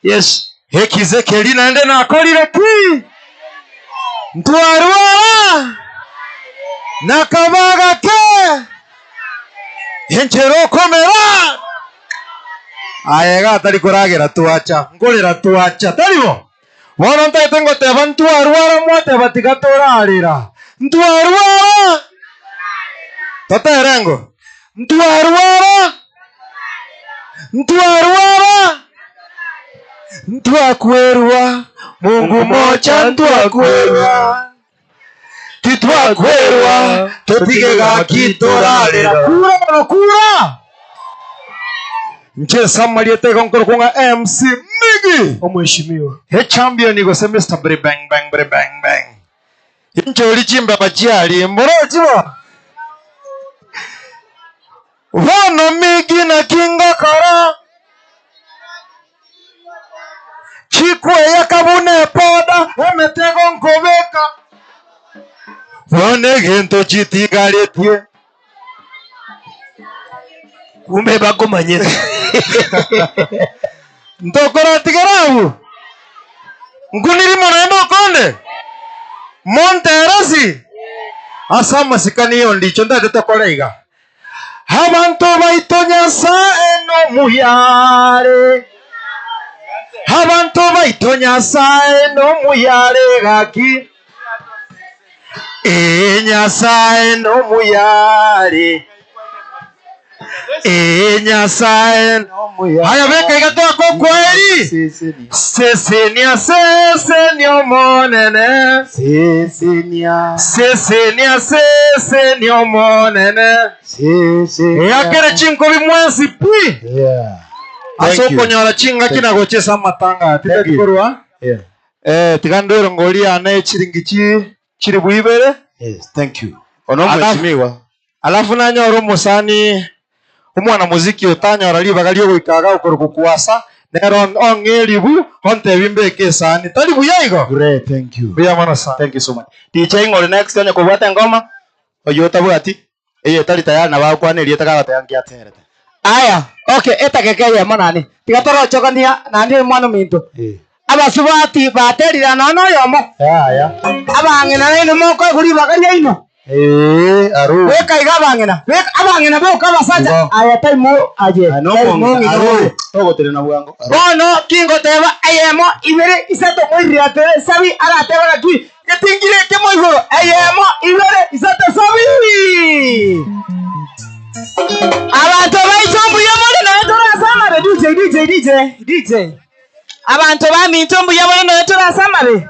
[SPEAKER 8] Yes.
[SPEAKER 4] Hekize kelina ende na kolire ki. Ntwarwa. Nakabaga ke henchero komera ayega atari kuragera tuacha ngorera tuacha taribo bono ntaitengo teba ntwarwara mwote batigatorarira ntwarwara taterengo ntwarwara ntwakwerwa Mungu mocha ntwakwerwa titwakwerwa totigega kitorarira kura nche samaliete konkoro kunga MC Migi
[SPEAKER 8] omheshimiwa
[SPEAKER 4] he champion go semester bang nche olichimba bachiali mborochiwa Vono Migi na kinga kara chikwe yakabune poda emetego nkobeka Vone gento chitigaretie
[SPEAKER 8] kumbe bagomanyira
[SPEAKER 4] ndokora tigarabu nguniri monendo konde monterasi asama sikaniyo ndicho ndade tokoreiga abantu baitonya eno muyare abantu baitonya eno muyare gaki Nyasaye no muyare Nyasaye no muyare haya beka igatoa kwa kweli sese ni omonene sese ni omonene yakere chinko bimwezi pi asoko nyora chinga kina gochesa matanga titakorwa tigandoro ngoli ane chiringichi chiri buibere.
[SPEAKER 2] Yes, thank you.
[SPEAKER 4] Mheshimiwa. Alafu nanyoro musani umwana muziki utanyora libagalio gwikaga ukurukukwasa nero ongelibu honte bimbe kesani tali buyaigo.
[SPEAKER 2] Great, thank you.
[SPEAKER 4] Buya mana sana.
[SPEAKER 2] Thank you so much. DJ ngore next onye kubwata ngoma oyota bwati eye tali tayari na bakwane lieta kaga tayangia terete.
[SPEAKER 5] Aya, okay, eta kekeya manani. Tigatoro chokania nani mwana minto. Abasubati baterira nano yomo.
[SPEAKER 2] Ya.
[SPEAKER 5] Abangena ino moko kuri bagalia ino.
[SPEAKER 2] Aru.
[SPEAKER 5] Weka igabangena. Weka abangena bo kabasaja. Aya time aje.
[SPEAKER 2] No mongi. Aru. Togo tele na bwango.
[SPEAKER 5] Bono kingo teba ayemo ibere isato moiri ate sabi ara teba na tui. Ketingire kemo igoro. Ayemo ibere isato sabi. Abantu baitombu yamone na tora sama be DJ. Abantu bamintombu yamone na tora sama be.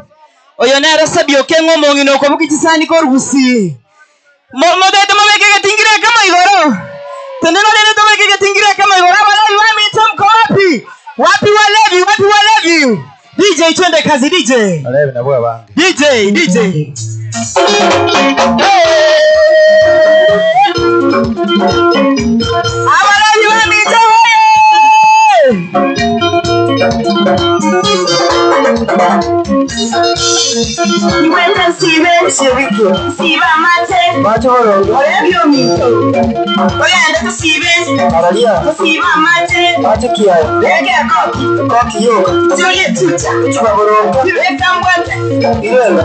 [SPEAKER 5] Oyo nera sabi okengo mongino ko bukichisani ko rusi. Modete mabeke ketingire kama igoro. Tendeno lele to beke ketingire kama igoro. Abala bamintom ko wapi? Wapi walevi? DJ twende kazi DJ.
[SPEAKER 2] Walevi na bwa bangi.
[SPEAKER 5] DJ. Abalaji bamintom Iweta sibe shiriki siba mate batoro orebyo mito oyanda to sibe aralia to siba mate batukia lege koki yoka tole tuta chubaboro tiweka mbwate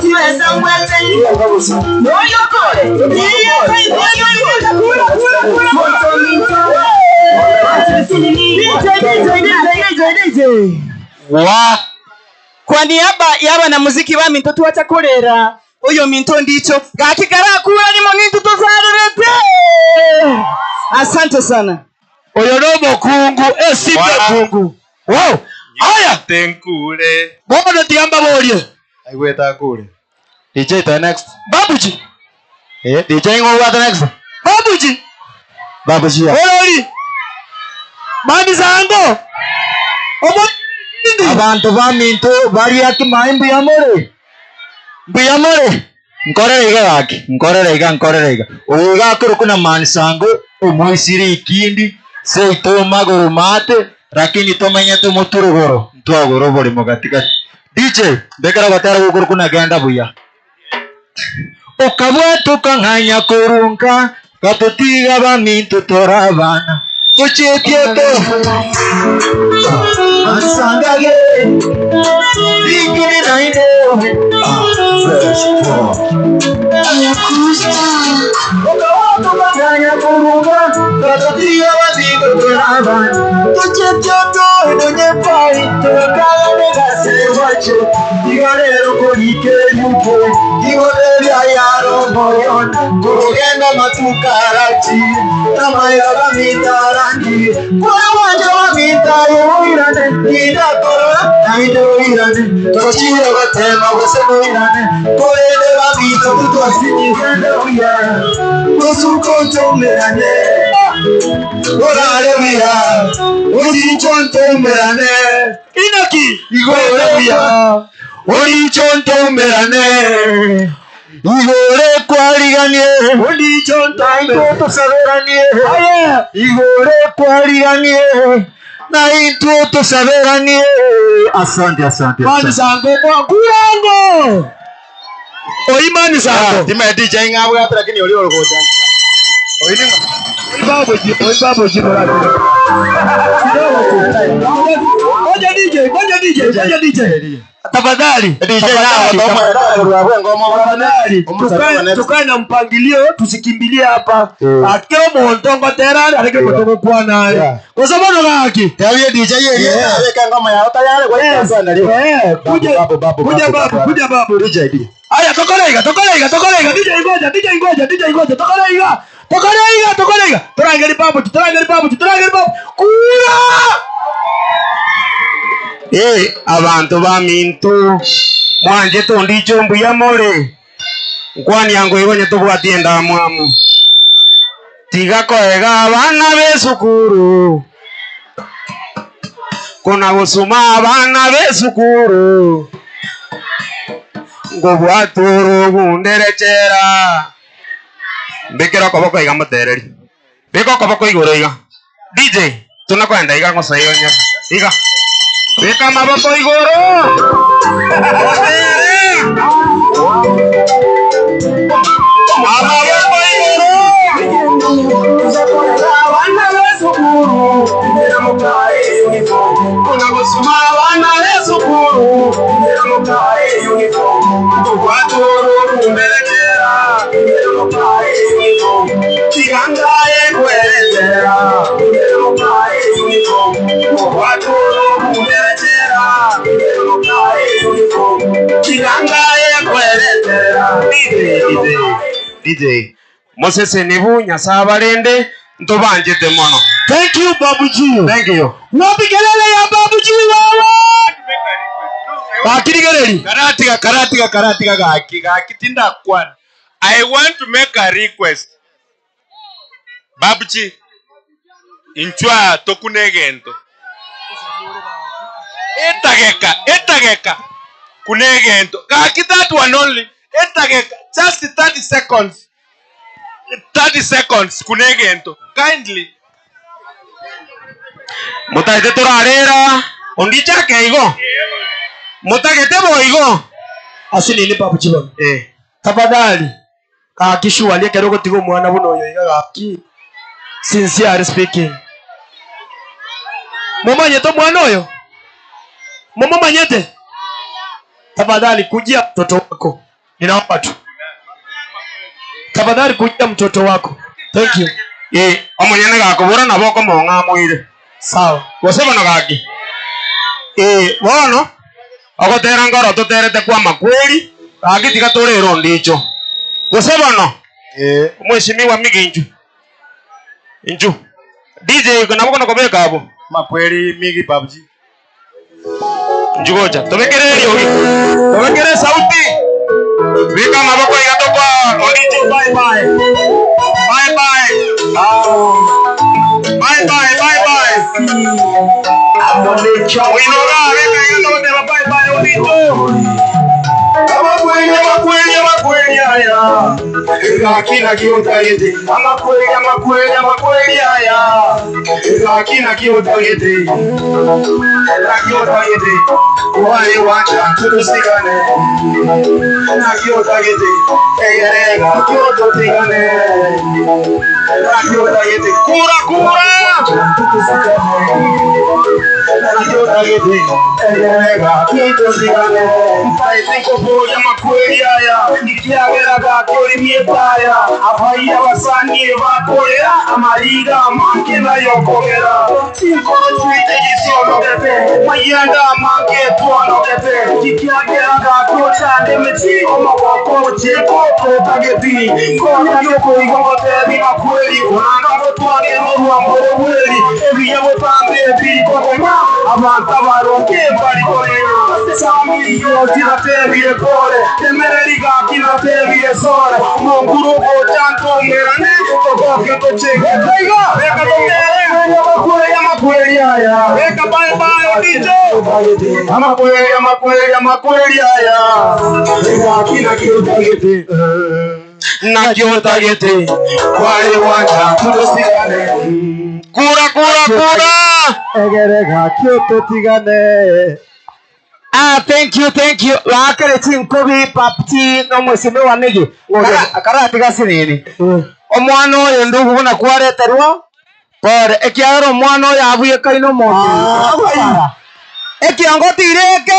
[SPEAKER 5] tiweza mbwate ngabusi noyo kore DJ
[SPEAKER 2] Wa.
[SPEAKER 5] Kwa niaba yaba na muziki ba minto tuwatakorera oyo minto ndicho gakikara kula ni mongintu tuzarete. Asante sana.
[SPEAKER 8] Oyo robo kungu sibe kungu. Wow. Aya
[SPEAKER 3] tenkule.
[SPEAKER 8] Bono tiamba bolie.
[SPEAKER 2] Aigweta kule. DJ to next.
[SPEAKER 8] Babuji.
[SPEAKER 2] DJ ngo what next? Babuji.
[SPEAKER 8] Olori. Mami zango. Obo
[SPEAKER 2] Abantu baminto bari yaki maimbu yamore. Nkorere iga. Oga kurukuna manisango omoisiri ikindi sei to magoro mate lakini tomanya to moturugoro. Ntwagoro bori mogatika. DJ bekara batara gukurukuna genda buya. Okabwa tukanganya kurunka katutiga baminto torabana. Kuchetieko Asangage Ikini naine Fresh Talk Okawato baganya kuruga Katatia wazigo teraban Kuchetieko Idonye pai Tokala nega sewache Igalero korike yuko Igolere ayaro moyon Kurugenda matukarachi Namayara mitarani Kwa wanja wa mitayo irane Ida korora Naido irane Tochira watema waseno irane Koele wa mito Tutuasini zende uya Kosuko tomerane Orale wia Odichon tomerane Inaki Igore wia Odichon tomerane Igore kwariganie Odichon taiko tosaveranie Igore kwariganie na into tosaveranie. Asante.
[SPEAKER 8] Mani sango kwa kurango. Oimani sango.
[SPEAKER 2] Dime DJ ngawe hata lakini oli ologota.
[SPEAKER 8] Oibaboji mara. Ngoja DJ. Tafadhali. Tukae na mpangilio tusikimbilie hapa. Akio montongo tera aleke kutoka kwa naye. Kwa sababu ngaki?
[SPEAKER 2] Tawie DJ yeye aweka ngoma ya tayari kwa hiyo sana leo.
[SPEAKER 8] Kuja babu DJ. Aya tokoleka. DJ ngoja tokoleka. Torangeli babu. Kura!
[SPEAKER 11] Abantu bamintu mwanje tondicho mbuyamore nkwani yango ibonye tugwatienda mwamu tigako ega abana besukuru kuna gusuma abana besukuru ngo bwaturu bunderekera mbikira koboko iga mutereri biko koboko igoro iga DJ tunakwenda iga ngosayonya iga Beka maboko igoro. Maboko igoro. Wana lesukuru. Ndera mukae uniform. Kuna gusuma wana lesukuru. Ndera mukae uniform. Tukwaturu mbelekera. Ndera mukae
[SPEAKER 9] Chigangaye kweletera Mukae uniform Watoro kuletera Mukae uniform Chigangaye kweletera DJ Moses nibu nyasabalende ntobanjete mono.
[SPEAKER 8] Thank you, Babuji.
[SPEAKER 9] Thank you.
[SPEAKER 8] Wapigelele ya Babuji wewe. Bakirigeleli.
[SPEAKER 3] Karatiga gaki tinda kwana. I want to make a request. Babuji. Inchwa tokunegento. Etageka. Kunegento. Gaki that one only. Etageka. Just 30 seconds. 30 seconds. Kunegento. Kindly.
[SPEAKER 9] Mutaite turarera. Ondicha keigo. Mutagete boigo.
[SPEAKER 8] Asili ni Babuji wewe. Tafadhali. Kakishuwa liye kerogo tigo mwana buno yo gaki. Sincerely speaking. Mumanye to mwana oyo. Mumanyete. Tafadhali kujia mtoto wako. Ninaomba tu. Tafadhali kujia mtoto wako. Thank you.
[SPEAKER 9] Omonyene gakubura na boko monga mwire.
[SPEAKER 8] Sawa.
[SPEAKER 9] Wasema na gaki. Wono. Ogotera ngoro tuterete kwa makweli. Gaki tigatorero ndicho. Wasema no. Mheshimiwa Migi Inju. DJ kuna mkono kobeka hapo.
[SPEAKER 2] Makweli Migi Babuji.
[SPEAKER 9] Njugoja. Tobekere yogi. Tobekere sauti. Wika maboko igato kwa Ondicho bye bye. Bye bye. Bye bye. Winoga wika igato kwa bye bye Ondicho. Makweli haya. Lakini kiotagete. Makweli haya. Lakini kiotagete. Wale wacha tutusikane. Kiotagete. Egerega kiototigane. Kiotagete. Kura. Tutusikane. Kiotagete. Egerega kiototigane. Mtaitiko boya makweli haya. Nikiagera gakori mietaya. Afaiya basani bakorera. Amariga manke na yokogera. Sinkoro twite gisolo gete. Mayanda manke tuano gete. Nikiagera gakota demeti. Omaboko cheko totageti. Kona yoko igogote makweli. Unanga gotwage morwa mweli. Ebiya botambe bikogoma. Abanta baroke barikorera. Sami yotiratebire kore. Temereri gakina tebire sore. Monguru botanto merane. Togoke tocheke. Eka tomere. Makweli haya. Eka bye bye Ondicho. Makweli haya. Eka kina kiotagete. Na kiotagete. Wale wacha tutusikane. Kura.
[SPEAKER 8] Egerega kiototigane. Thank you. Wakare chinkobi papti no Mheshimiwa Migi. Akarati gasinini. Omwana oyo ndugu kuna kwareterwa. Pore ekiaro omwana oyo abuye kaino moto. Ekiangotireke.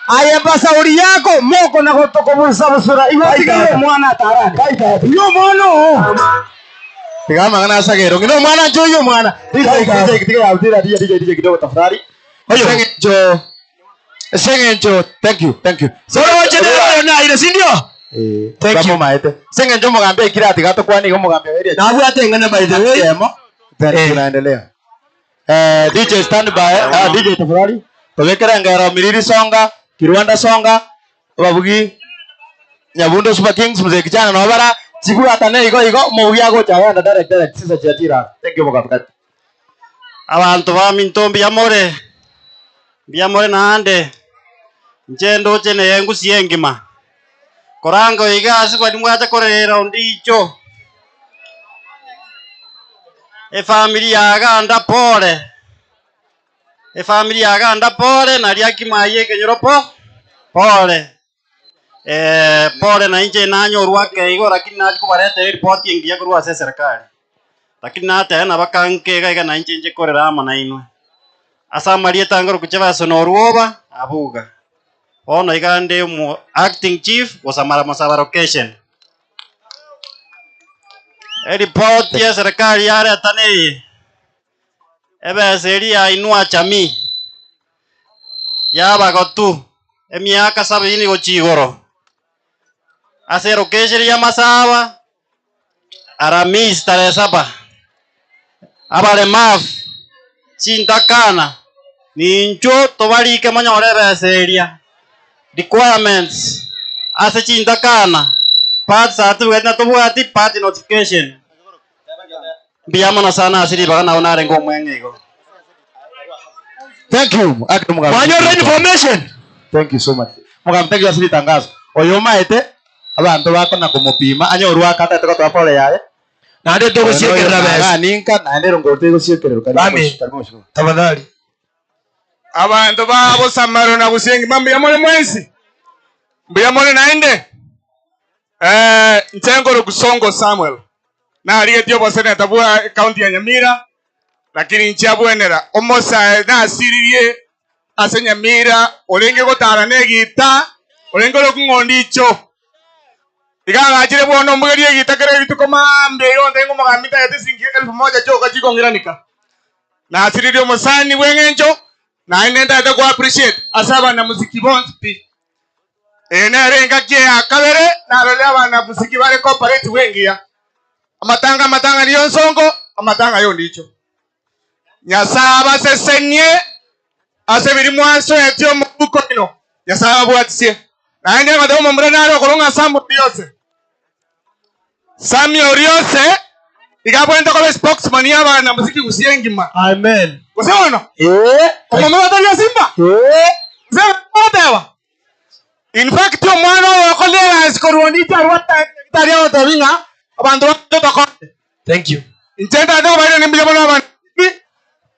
[SPEAKER 8] Aye basauri yako moko na gotokobusa busura. Igotigire mwana atarani. Yo mono.
[SPEAKER 2] Tigama ngana sagero. Ngino mwana njoyo mwana. DJ kidogo tafadhali. Oyo. Sengenjo. Thank you.
[SPEAKER 8] Solo wachenero na ile si ndio?
[SPEAKER 2] Thank you maete. Sengenjo mugambe kirati gato kwani go mugambe area.
[SPEAKER 8] Na huyu atengana by the way.
[SPEAKER 2] Tunaendelea. DJ stand by. DJ tafadhali. Tobekera ngara miriri songa, Kirwanda songa, babugi. Nyabundo Super Kings mzee kijana na bara. Siku atane igo mugi ago chaya na direct sisa chatira. Thank you mugambe.
[SPEAKER 9] Abantu ba Mintombi Biamore nande. Njendo chene yengu siengima. Korango igasi kwa dimwacha korera Ondicho. Familia aganda pole na liaki maye kenyoro pole. Pole na inje nanyo ruake igo lakini na kubarete report ingia kurwa serikali. Lakini na tena bakanke ga na inje korera ama inwe. Asa Maria tangaro kucheva sonoruoba abuga. Ono igande mu acting chief was Amara Masaba location.
[SPEAKER 12] Ripoti ya serikali ya tani ebe seria inua jamii yaba gotu emiaka 70 gochigoro asero kesheria masaba aramis tarehe 7 abalemavu chintakana nincho tobalike manyore beseria requirements ase chintakana part certificate na tobwati part notification biyamana sana asiri bagana onare ngo mwengigo.
[SPEAKER 2] Thank you.
[SPEAKER 8] Manyor information.
[SPEAKER 2] Thank you so much. Mugamtegi asiri tangazo. Oyo maete abantu bako na kumupima anyoru akata toko pole yaye.
[SPEAKER 8] Nande toko siekerera bese.
[SPEAKER 2] Ninka nande rongote go siekerera kali.
[SPEAKER 8] Bami. Tafadhali.
[SPEAKER 3] Abantu babo samaro na gusengi mambo ya mole mwensi. Mbuya mole naende. Ntengoro kusongo Samuel. Na aliyedio bosene tabua county ya Nyamira. Lakini nchabwenera omosa na asiriye ase Nyamira olenge gotara negita olenge lokungondicho. Igaga ajire bono mugeri gita kere bituko mambe yonde ngo magamita yate singi 1000 choka chikongiranika. Na asiriye omosani bwengenjo na inenda ate ko appreciate asaba na muziki bonsi. Ene renga ke akabere na role abana muziki bare corporate wengia. Amatanga niyo nsongo amatanga yo ndicho. Nyasaba sesenye ase biri mwanso etyo mubuko ino. Nyasaba bwatsie. Na ende ngado mumbre naro kolonga samu diose. Sami oriose igabwenda ko spokesman yabana muziki gusiyengima.
[SPEAKER 8] Amen.
[SPEAKER 3] Kuseona? Omama batali Simba? Zewa. In fact yo mwana wa kolera eskorwonita rwata taria otabinga abantu batoko.
[SPEAKER 8] Thank you.
[SPEAKER 3] Intenda ndo baile nimbija bona abantu.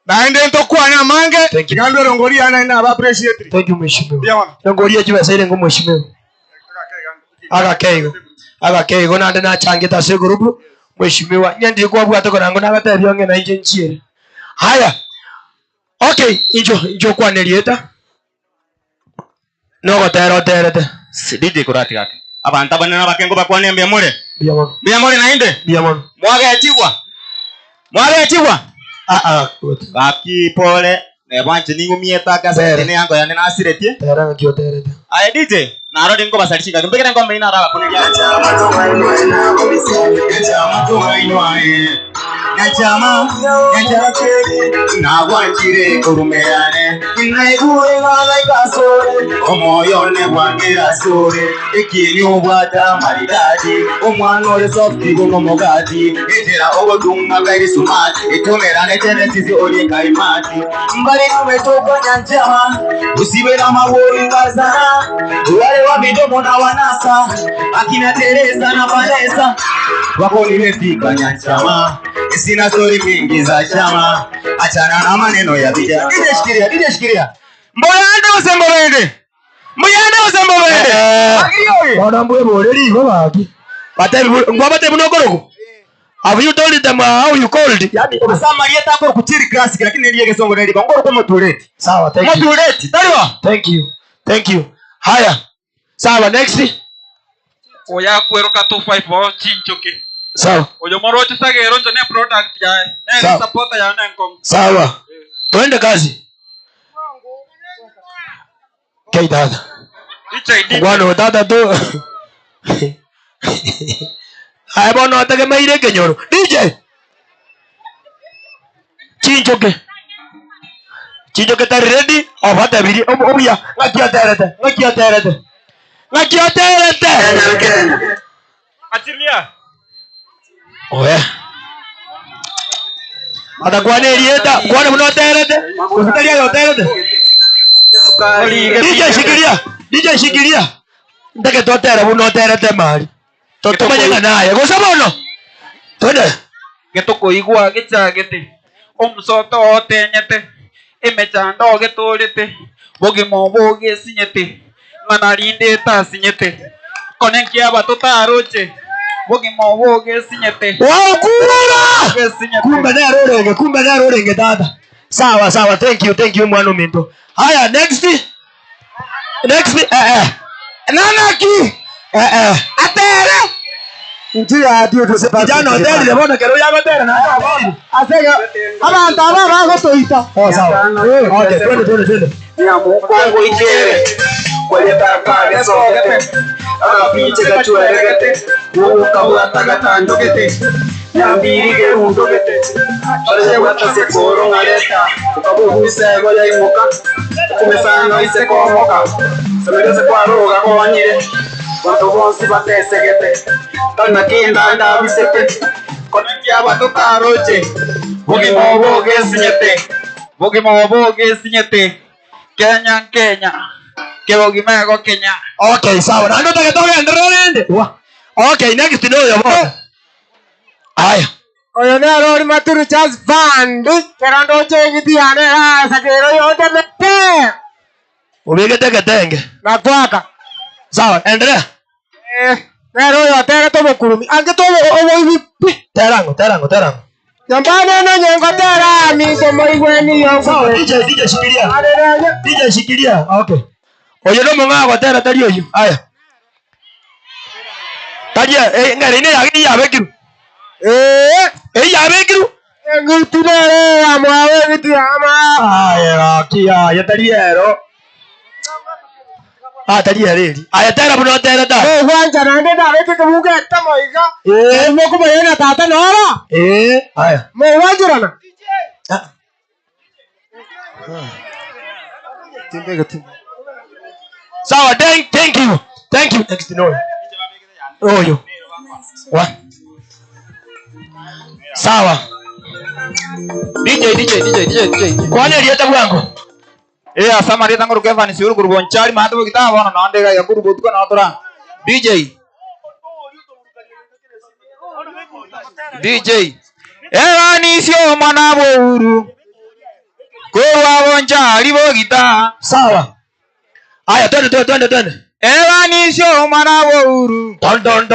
[SPEAKER 3] Naende ntokwa na mange ngando rongoria na ina appreciate.
[SPEAKER 8] Thank you mheshimiwa. Rongoria jiwe saire ngo mheshimiwa. Agakeigo nande na changita se group mheshimiwa nyandi kwa bwata ko nango nagata byonge na ije nchiere. Haya. Okay, injo kwa nelieta. No gotero terete.
[SPEAKER 12] Sididi kurati gake. Abantu abanena bakengo bakwane mbiyamore.
[SPEAKER 8] Biyamore
[SPEAKER 12] nainde?
[SPEAKER 8] Biyamore.
[SPEAKER 12] Mwage echigwa. Baki pole ne banche ningo mieta kasa tene yango yane nasireti.
[SPEAKER 8] Tera ngio terete.
[SPEAKER 12] Aye DJ, narodi ngo basarishika. Mbekere ngo meina raba kunelia. Nyachama nagwanjire kurumeane inaigure ngalaika sore omoyone bwangira sore ikini ubwata maridadi omwana ole softi gono mogadi itera obodunga bari sumati itomerane tene sisi oli kaimati mbali umetoka nyachama usiwe na mabori ngazana wale wa midomo na wanasa akina Teresa na Vanessa wako nimefika nyachama. Sina story mingi za chama. Achana na maneno ya vijana. Dide shikiria. Mboyande usembolende.
[SPEAKER 8] Wana mbwe ri babaki. Ngwabate munogoroko. Have you told them how you called?
[SPEAKER 12] Yani asa Marieta hapo kuchiri classic lakini ndiye gesongo ndio ngoro kwa motuleti.
[SPEAKER 8] Sawa, thank you.
[SPEAKER 12] Motuleti. Tariwa.
[SPEAKER 8] Thank you. Haya. Sawa, next.
[SPEAKER 13] Oya kweruka 254 chinchoke.
[SPEAKER 8] Sawa.
[SPEAKER 13] Oyo moro chisagero njo ne product ya. Ne support ya Nencom.
[SPEAKER 8] Sawa. Tuende kazi. Kai dada. Bwana dada tu. Hai bono atake maire kenyoro. DJ. Chinchoke tari ready? Obata biri obuya. Ngakia terete.
[SPEAKER 13] Achilia.
[SPEAKER 8] Oya. Ada kwane erieta, kwane muno terete. Kusitalia yo terete. DJ shikilia. Ndake totera muno terete mali. Totumanya naye. Gosabono. Tode.
[SPEAKER 13] Getoko igwa gicagete. Omsoto otenyete. Emechando getolete. Bogimo boge sinyete. Manarinde ta sinyete. Konenkia batutaroche. Bogimo boge sinyete.
[SPEAKER 8] Wow, kumbe narorenge dada. Sawa, thank you mwana minto. Haya, next. Nanaki. Atere. Nchi ya dio tusepa. Jana hoteli lebona kero ya hoteli na asega abantu aba bagotoita. Sawa. Okay, twende.
[SPEAKER 12] Ya Mungu ikere. Kwenye takage sokete. Akafiche kachueregete. Ukawa tagatandokete. Nyambirige undogete. Pale wata sekoro ngaleta. Ukabuhuse goya imuka. Kumesano ise komoka. Semegeze kwa roga kwa nyire. Watu bonsi batesegete. Kana kinda ndabisete. Konakia watu karoche. Bugi mobo gesinyete. Kenya. Kebogi mego Kenya.
[SPEAKER 8] Okay, sawa. Na ndo takatoka ndorende. Okay, next no yo boss. Aya. Oyo ne rori maturu chas band. Kerando chegiti ane sakero yote mete. Ubegete ketenge. Na kwaka. Sawa, endelea. Nero yo tere to bokurumi. Ange to owo ibi. Terango. Jambana na nyengo tera mi somo igweni yo. Sawa, DJ shikilia. DJ shikilia. Okay. Oyo no monga go tera tari oyo. Aya. Tadia ngare ne yagi ya bekiru. Ya bekiru. Ngitire amwawe ngitiama. Aya kia ya tari ero. Tari ereri. Aya tera buno tera ta. Wanja nande da beke kemuge tamoiga. Moko bayena tata nora. Aya. Mo wajirana. Sawa, thank you. Next no. Oyo. What? Sawa. DJ. Kwani alieta bwango?
[SPEAKER 12] Asama rieta ngoro Kevin siuru kurbonchari mahatu kita wana naandega ya kurbotuka na otora. DJ. Ni sio mwana bouru. Kwa bonchari bogita.
[SPEAKER 8] Sawa. Aya, twende.
[SPEAKER 12] Ni sio mwana bouru.
[SPEAKER 8] Don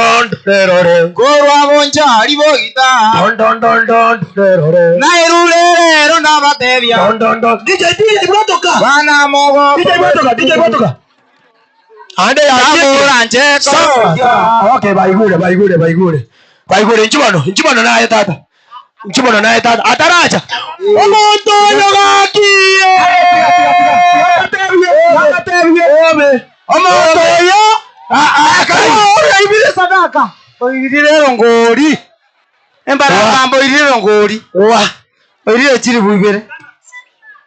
[SPEAKER 8] terore.
[SPEAKER 12] Kwa bonchari bogita.
[SPEAKER 8] Don terore.
[SPEAKER 12] Na irule ronda batevia.
[SPEAKER 8] Don. DJ botoka.
[SPEAKER 12] Bana mogo.
[SPEAKER 8] DJ botoka. Ande ya
[SPEAKER 12] Amuranje
[SPEAKER 8] ko. Okay, baigure. Nchibano naye tata. Ataracha. Omoto yogakiye. Omoto yo. Ibire sadaka.
[SPEAKER 12] Oirire ngori. Embara mambo irire ngori. Oirire chiri buibere.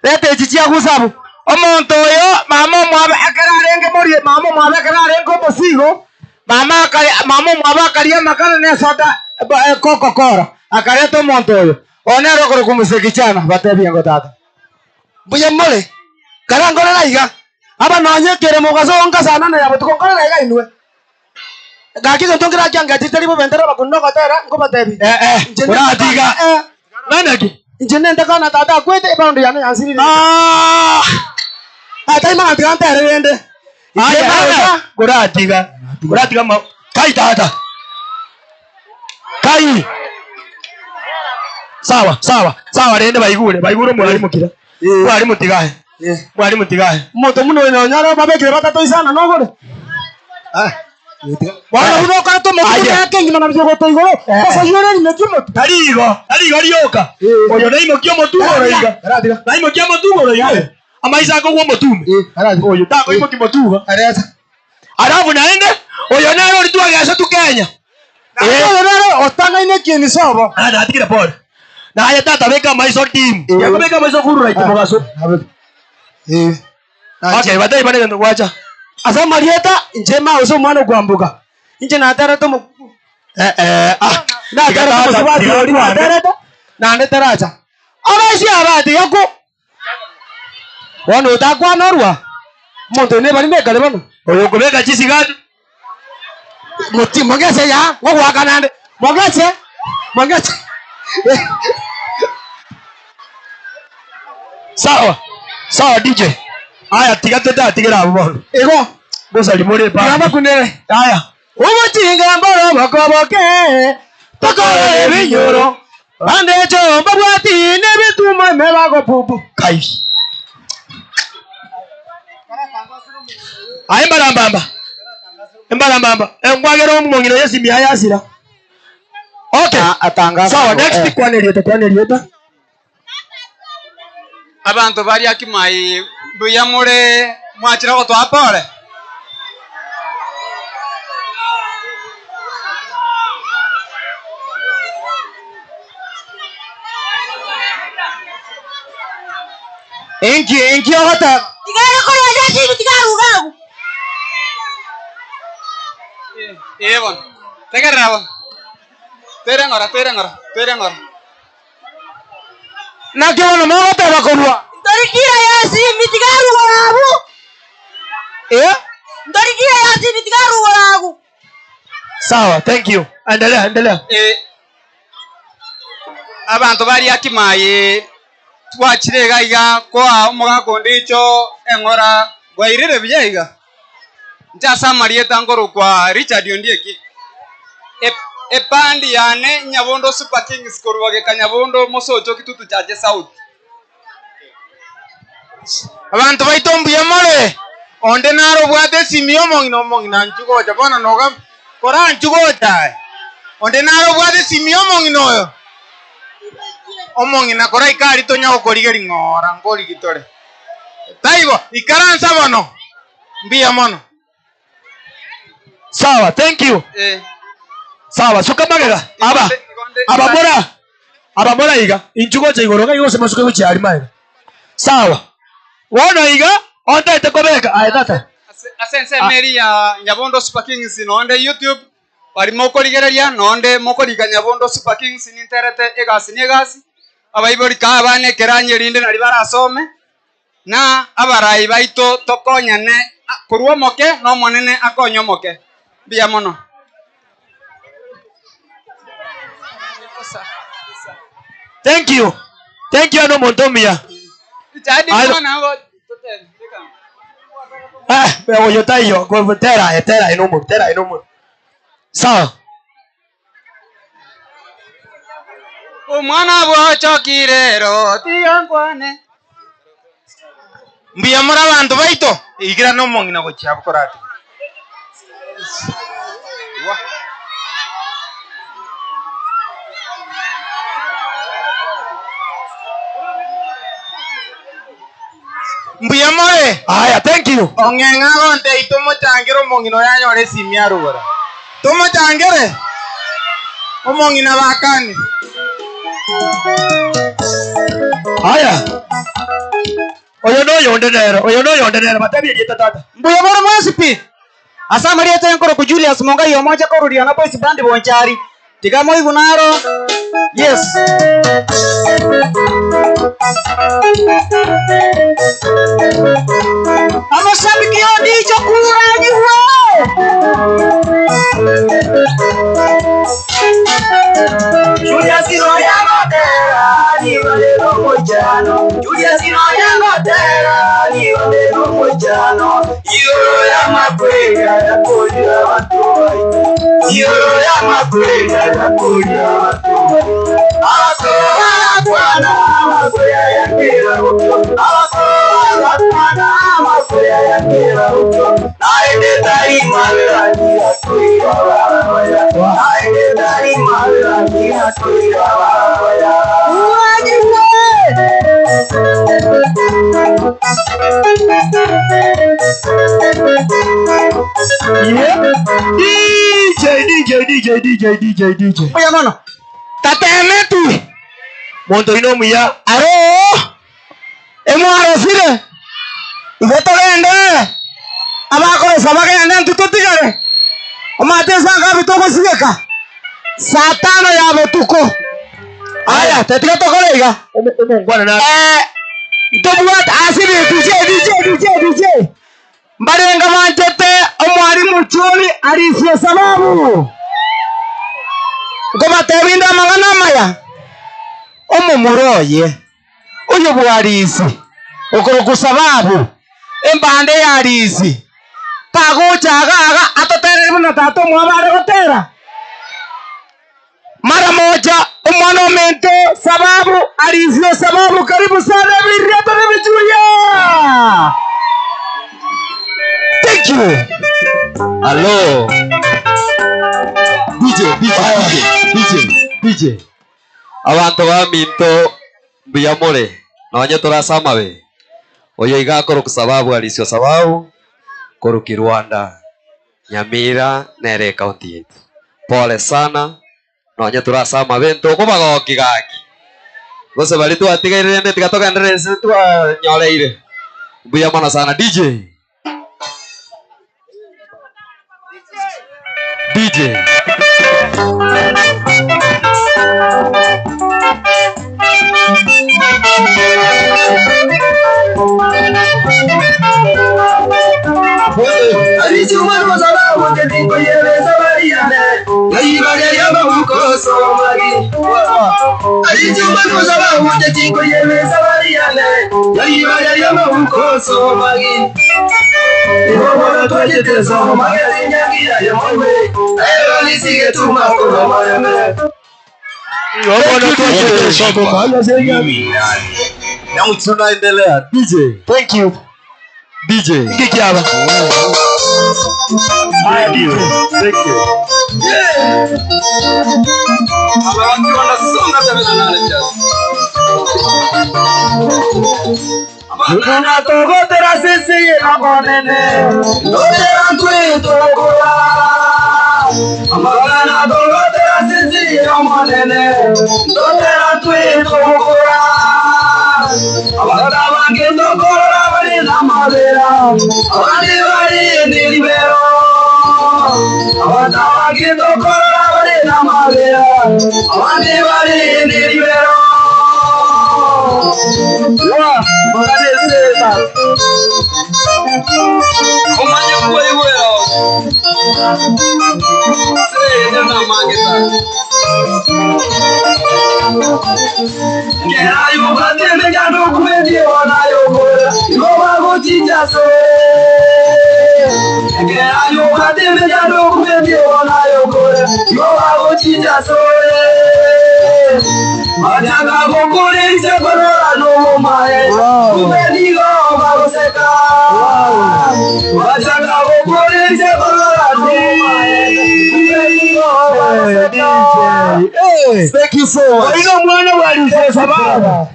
[SPEAKER 12] Lete chichi akusabu. Omonto yo mama mwabe akararenge mori mama mwabe akararenge musigo. Mama mwabe akaria makana ne soda Coca-Cola. Akareto monto yo. Onero koro kumusekichana batebia ngotata.
[SPEAKER 8] Buye mole. Karangora laiga. Aba nonye kere mugaso onka sana na yabo tukongora laiga inwe. Gakizo tongera kyanga titari bo bendera bakuno kotera ngo batebi. Uratiga. Nanaki. Injene ndakana tata kwete bound yana yansiri. Atai ma tigante rende. Uratiga ma kai tata. Kai. Sawa rende baigure mwali mukira. Mwali mutigahe. Moto muno nyara babekire batatu isana nogore. Wala uno kato mukuru yake ngina na byo to igoro. Kosa yore ni mekimo. Tarigo rioka. Oyo nei mokio motugoro iga. Nei mokio motugoro iga. Amaisa ko wo motume. Oyo tako imo kimotuga. Arabu naende oyo nayo litwa gasa tu Kenya. Otanga ine kieni sobo. Atikira pole. Na haya tata weka maiso team. Yakubeka maiso furu right mugaso. Okay, batai bane ndo wacha. Asa Marieta njema uso mwana kuambuka. Nje na tara to na tara to swati ori wa tara na ne taracha. Aba si abati yako. Wano utakwa norwa. Monto ne bali meka lebano. Oyo kubeka chisi gatu. Moti mogese ya, ngo wakanande. Mogese. Sawa DJ. Aya tigera abo. Ego. Bosa limore pa. Ngamba kunere. Aya. Umutinga mboro bakoboke. Tokore binyoro. Ande cho babwati ne bituma mebago pupu. Kai. Aya mbarambamba. Ngwagero mumongiro yesimbi ayasira. Okay.
[SPEAKER 2] Atangaza.
[SPEAKER 8] Sawa, next kwane lieta.
[SPEAKER 13] Abantu bari akimai buya mure mwachira ko twapore.
[SPEAKER 2] Enki hota.
[SPEAKER 9] Tigara ko ya jini tigaru.
[SPEAKER 13] Bon. Tegara bon. Terengora.
[SPEAKER 8] Na kiona mama taba konwa.
[SPEAKER 9] Ndorikia ya simi tigaru walagu. Ndorikia ya simi tigaru walagu.
[SPEAKER 8] Sawa, thank you. Endelea.
[SPEAKER 13] Abantu bari akimai twachire gaiga kwa umugago ndicho engora gwairire biyaiga. Njasa marieta ngoro kwa Richard Ondieki. Epandi yane Nyabondo Super Kings korwage kanyabondo mosocho kitutu chaje South.
[SPEAKER 11] Abantu baitombuye mole. Onde naro bwate simio mongina nchugo jabona noga. Kora nchugo tai. Onde naro bwate simio mongino yo. Omongina kora ikari to nyago korigeri ngora ngori gitore. Taigo ikaransa bono. Mbia mono.
[SPEAKER 8] Sawa, thank you. Sawa, sukamagega. Ababora iga. Inchugo cha igoroga igo sema suka kuchi alimaga. Sawa. Wona iga onda itekobeka. Aidata.
[SPEAKER 13] Asense meri ya Nyabondo Super Kings nonde YouTube. Bari mokorigereria nonde mokoriga Nyabondo Super Kings ni interete egasi. Abaibori ka bane keranyerinde nari barasome. Na abarai baito tokonyane kurwo moke no monene akonyomoke. Bia mono.
[SPEAKER 8] Thank you no montomia.
[SPEAKER 13] Jadi mana go
[SPEAKER 8] bego yotayo go tera inomo. Sawa.
[SPEAKER 13] Umwana bo chokirero tiangwane.
[SPEAKER 11] Mbia mora abantu baito igira no mongina go chabukorati. Mbuya more.
[SPEAKER 8] Aya, thank you.
[SPEAKER 11] Ongenga gonte itomo changero mongino yanyore simia rugora. Tomo changere. Omongina bakani.
[SPEAKER 8] Aya. Oyo no yondenero matabi yeta tata.
[SPEAKER 5] Mbuya more mwasipi. Asa Maria tenkoro ku Julius Monga yo moja ko rudiana boys band bonchari. Tiga moi gunaro. Yes. Amashabiki ndicho kurani wewe. Julius Royangotera ni walero mojano. Julius Royangotera ni walero mojano. Yoro ya makwega ya kuja watu wai. Yoro ya makwega ya kuja watu wai. Akoa Bwana makwega ya kila mtu. Akoa Bwana makwega ya kila mtu. Naende daima lani ya kuja waya. Naende daima lani ya kuja waya.
[SPEAKER 8] DJ.
[SPEAKER 5] Oya mano.
[SPEAKER 8] Tateme tu. Monto ino muya.
[SPEAKER 5] Aro. Emo arosire. Iveto gende. Abako sama gende ntutotigare. Omate sanga bitoko sigeka. Satano ya botuko. Aya, tetika tokolega.
[SPEAKER 8] Ngwana na.
[SPEAKER 5] Ntobuat asiri DJ. Mbarenga manchete omwari mucholi arifye sababu. Ngoma tebinda mangana maya. Omumuroye. Uyu bwarisi. Okoro sababu. Embande yarisi. Pago chagaga atotere muna tato mwabare gotera. Mara moja umwanamente sababu alivyo sababu karibu sana Miriato Julia. Thank you.
[SPEAKER 2] Hello. DJ.
[SPEAKER 6] DJ abantu ba minto mbiyamore nonye turasama we oyo igakoro kusababu alisio sababu koruki Rwanda Nyamira nere county yetu pole sana nonye turasama bento kubagoki gaki bose bali tu atigaire ndete gatoka ndrese tu nyoleire mbiyamana sana DJ tunaendelea. DJ, thank you. DJ, kiki hapa. Haya DJ, thank you. Amagana togotera sisi amonene, togotera twitogora. Amagana togotera sisi amonene, togotera twitogora. Abagana bagitogora bali namabera, abandi bali nilibero. Abagana bagitogora bali namabera, abandi bali nilibero. Magana umanye kuwewera sere na mageta ngera yubate mejano kumedi ona yobora yoba gochicha so ngera yubate mejano kumedi ona yobora yoba gochicha so Ajaga gokore se korora no mae kumedi go bagoseka Ajaga gokore se korora no mae kumedi go bagoseka Thank you so much. Ino mwana wali sasa baba.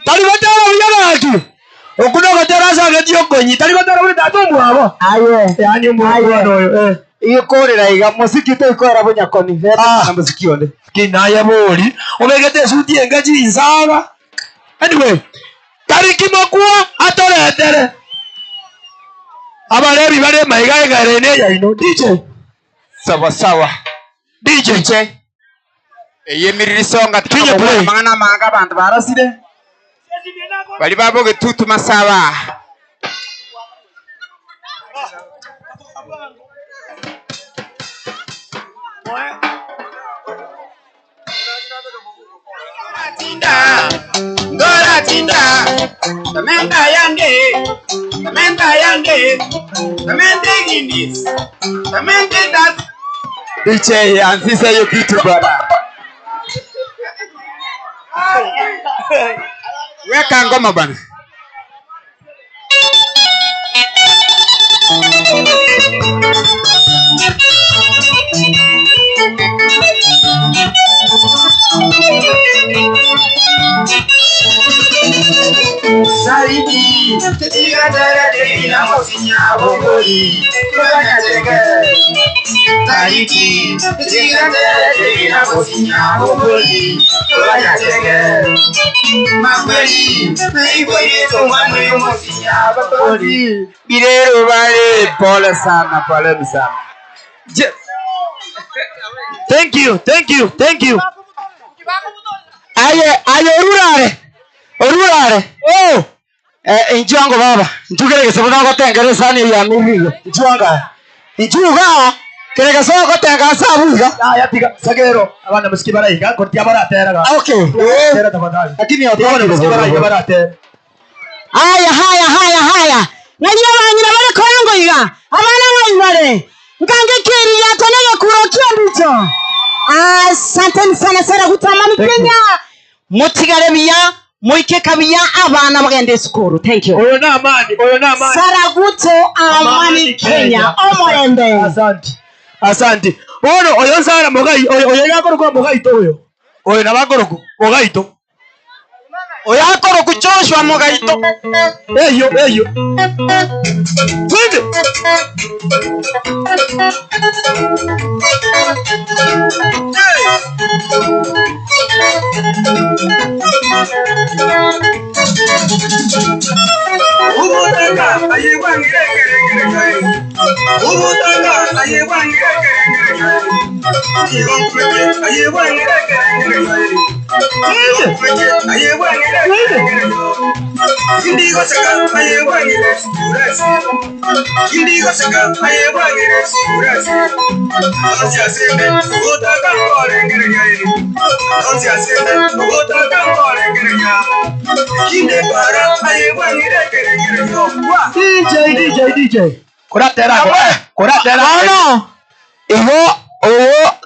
[SPEAKER 6] Talikotera uyabaki. Okunoka terasa ngedio konyi. Talikotera uri tatumbu abo. Aye. Yani mwana oyo. Iyo korera iga musiki to ikora bunyakoni. Veta na musiki onde. Kinaya boli. Omegete suti engaji insaba. Anyway. Tariki makua atoretere. Abalebi bale maiga garene ya ino DJ. Sawa sawa. DJ.
[SPEAKER 7] Eyemirira isonga tukamangana manga abantu barasire bali babo getutu masaba Ndora tinda tamenda yande tamende gindis tamende dat DJ ansisa yo kitu bana weka ngoma bana Saidi tiga dere ina mosinya bogori kanya tege Saidi tiga dere ina mosinya bogori kanya tege Makweli iboye to manu mosinya bogori birero bale pole sana.
[SPEAKER 8] Thank you. Orurare. Oh. Injuango baba. Njugere sabona gotengere sani ya mirigo. Injuanga. Injuga. Kereka so gotenga sabuga. Ya tiga sagero. Abana muskibara iga kortia baratera. Okay. Tera tafadhali. Lakini otona muskibara iga baratera.
[SPEAKER 14] Haya. Nanyira banyira bale koyango iga. Abana ngayibare. Ngange kiri ya tonege kurokia ndicho. Asante sana kutamani Kenya. Mutigare biya Moike kabiya abana bagende skuru. Thank you.
[SPEAKER 8] Oyo na amani.
[SPEAKER 14] Saraguto amani Kenya. Omorembe.
[SPEAKER 8] Asante. Ono oyo nsara mogai oyo yakoro kwa mogai toyo. Oye nabakoroku Mugaito.
[SPEAKER 5] Oya akoroku Joshua Mugaito.
[SPEAKER 8] Eyo. Twende.
[SPEAKER 9] Ubutaka ayibangire kere. Ubutaka ayibangire kere. Igonkwete ayibangire kere. Igonkwete ayibangire kere. Indigo saka ayibangire surasi. Indigo saka ayibangire surasi. Asia sende ubutaka kore kere. Asia sende ubutaka kore kere. Kinde para ayibangire kere.
[SPEAKER 8] DJ. Koratera.
[SPEAKER 5] No.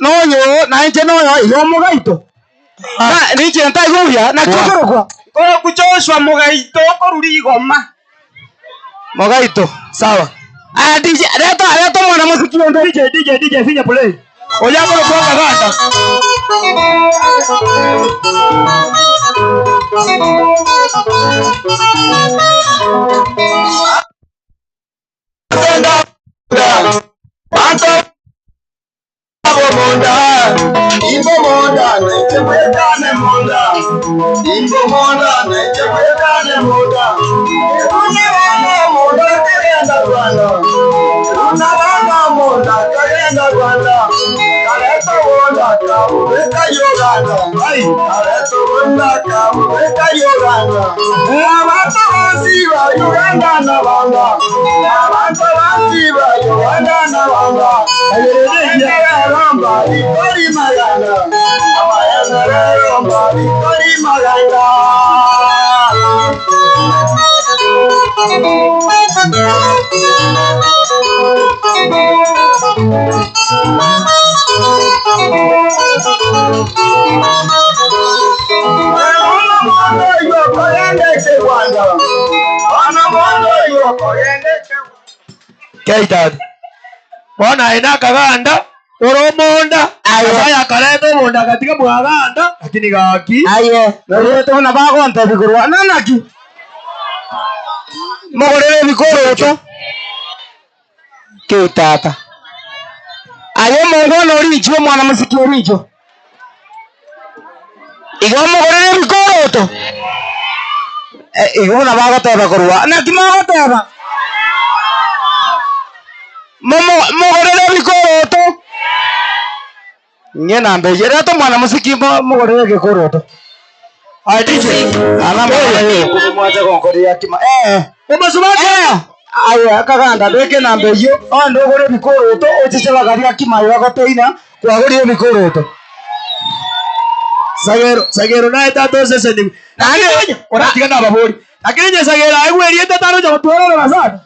[SPEAKER 5] Noyo na nje noyo iyo Mugaito. Na nije ntaiguya na kigorogwa. Koro Joshua Mugaito koruri igoma. Mugaito sawa. DJ leta mwana muziki ndo
[SPEAKER 8] DJ finya play. Oya koro kwa kaganda. Keitad. Bona ina kaganda oromonda aya kaleto monda katika bwaganda lakini gaki
[SPEAKER 5] aye leo tuna bagonta bikorwa nanaki mogorere bikoro to keitata ayo mongono rijo mwana musiki rijo igo mogorere bikoro to igo na bagota bikorwa nakimagota mogorere bikoroto ngena mbejera to mwana musiki mogorere bikoroto adije ana mogorere kumwacha konkoria kima umasubaki aya kaganda beke na mbeyo ndogore bikoroto ochiche bagaria kima yagoteina kwagori bikoroto
[SPEAKER 8] sagero na etato sese ni nani oratiga na babori akirije sagero aigwerie tataro ja gutwara sana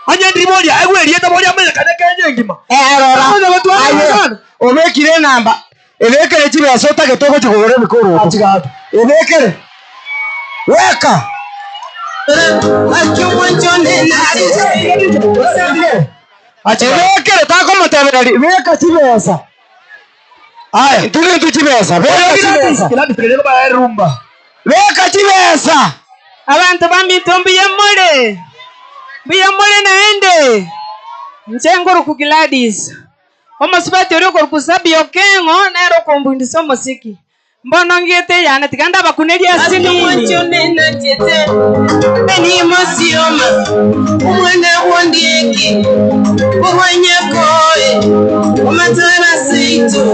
[SPEAKER 8] anya ndimoria aigwerie taboria menya kana kenye ngima
[SPEAKER 5] rora gutwara obekire namba ebekere chibeso tagetogo chigogore bikoroto
[SPEAKER 8] achigato
[SPEAKER 5] ebekere weka ebekere takomotebereri beka chibesa aya tuli tuchibesa beka chibesa
[SPEAKER 14] abantu bamitombi yamole naende nchengoro ku Gladys omusibati ori okorukusabi okengo nero kombundisa omosiki mbono ngete yana tikanda bakuneria sinini
[SPEAKER 9] ni mosioma umwene wondieki kurwanya koe umatara seitu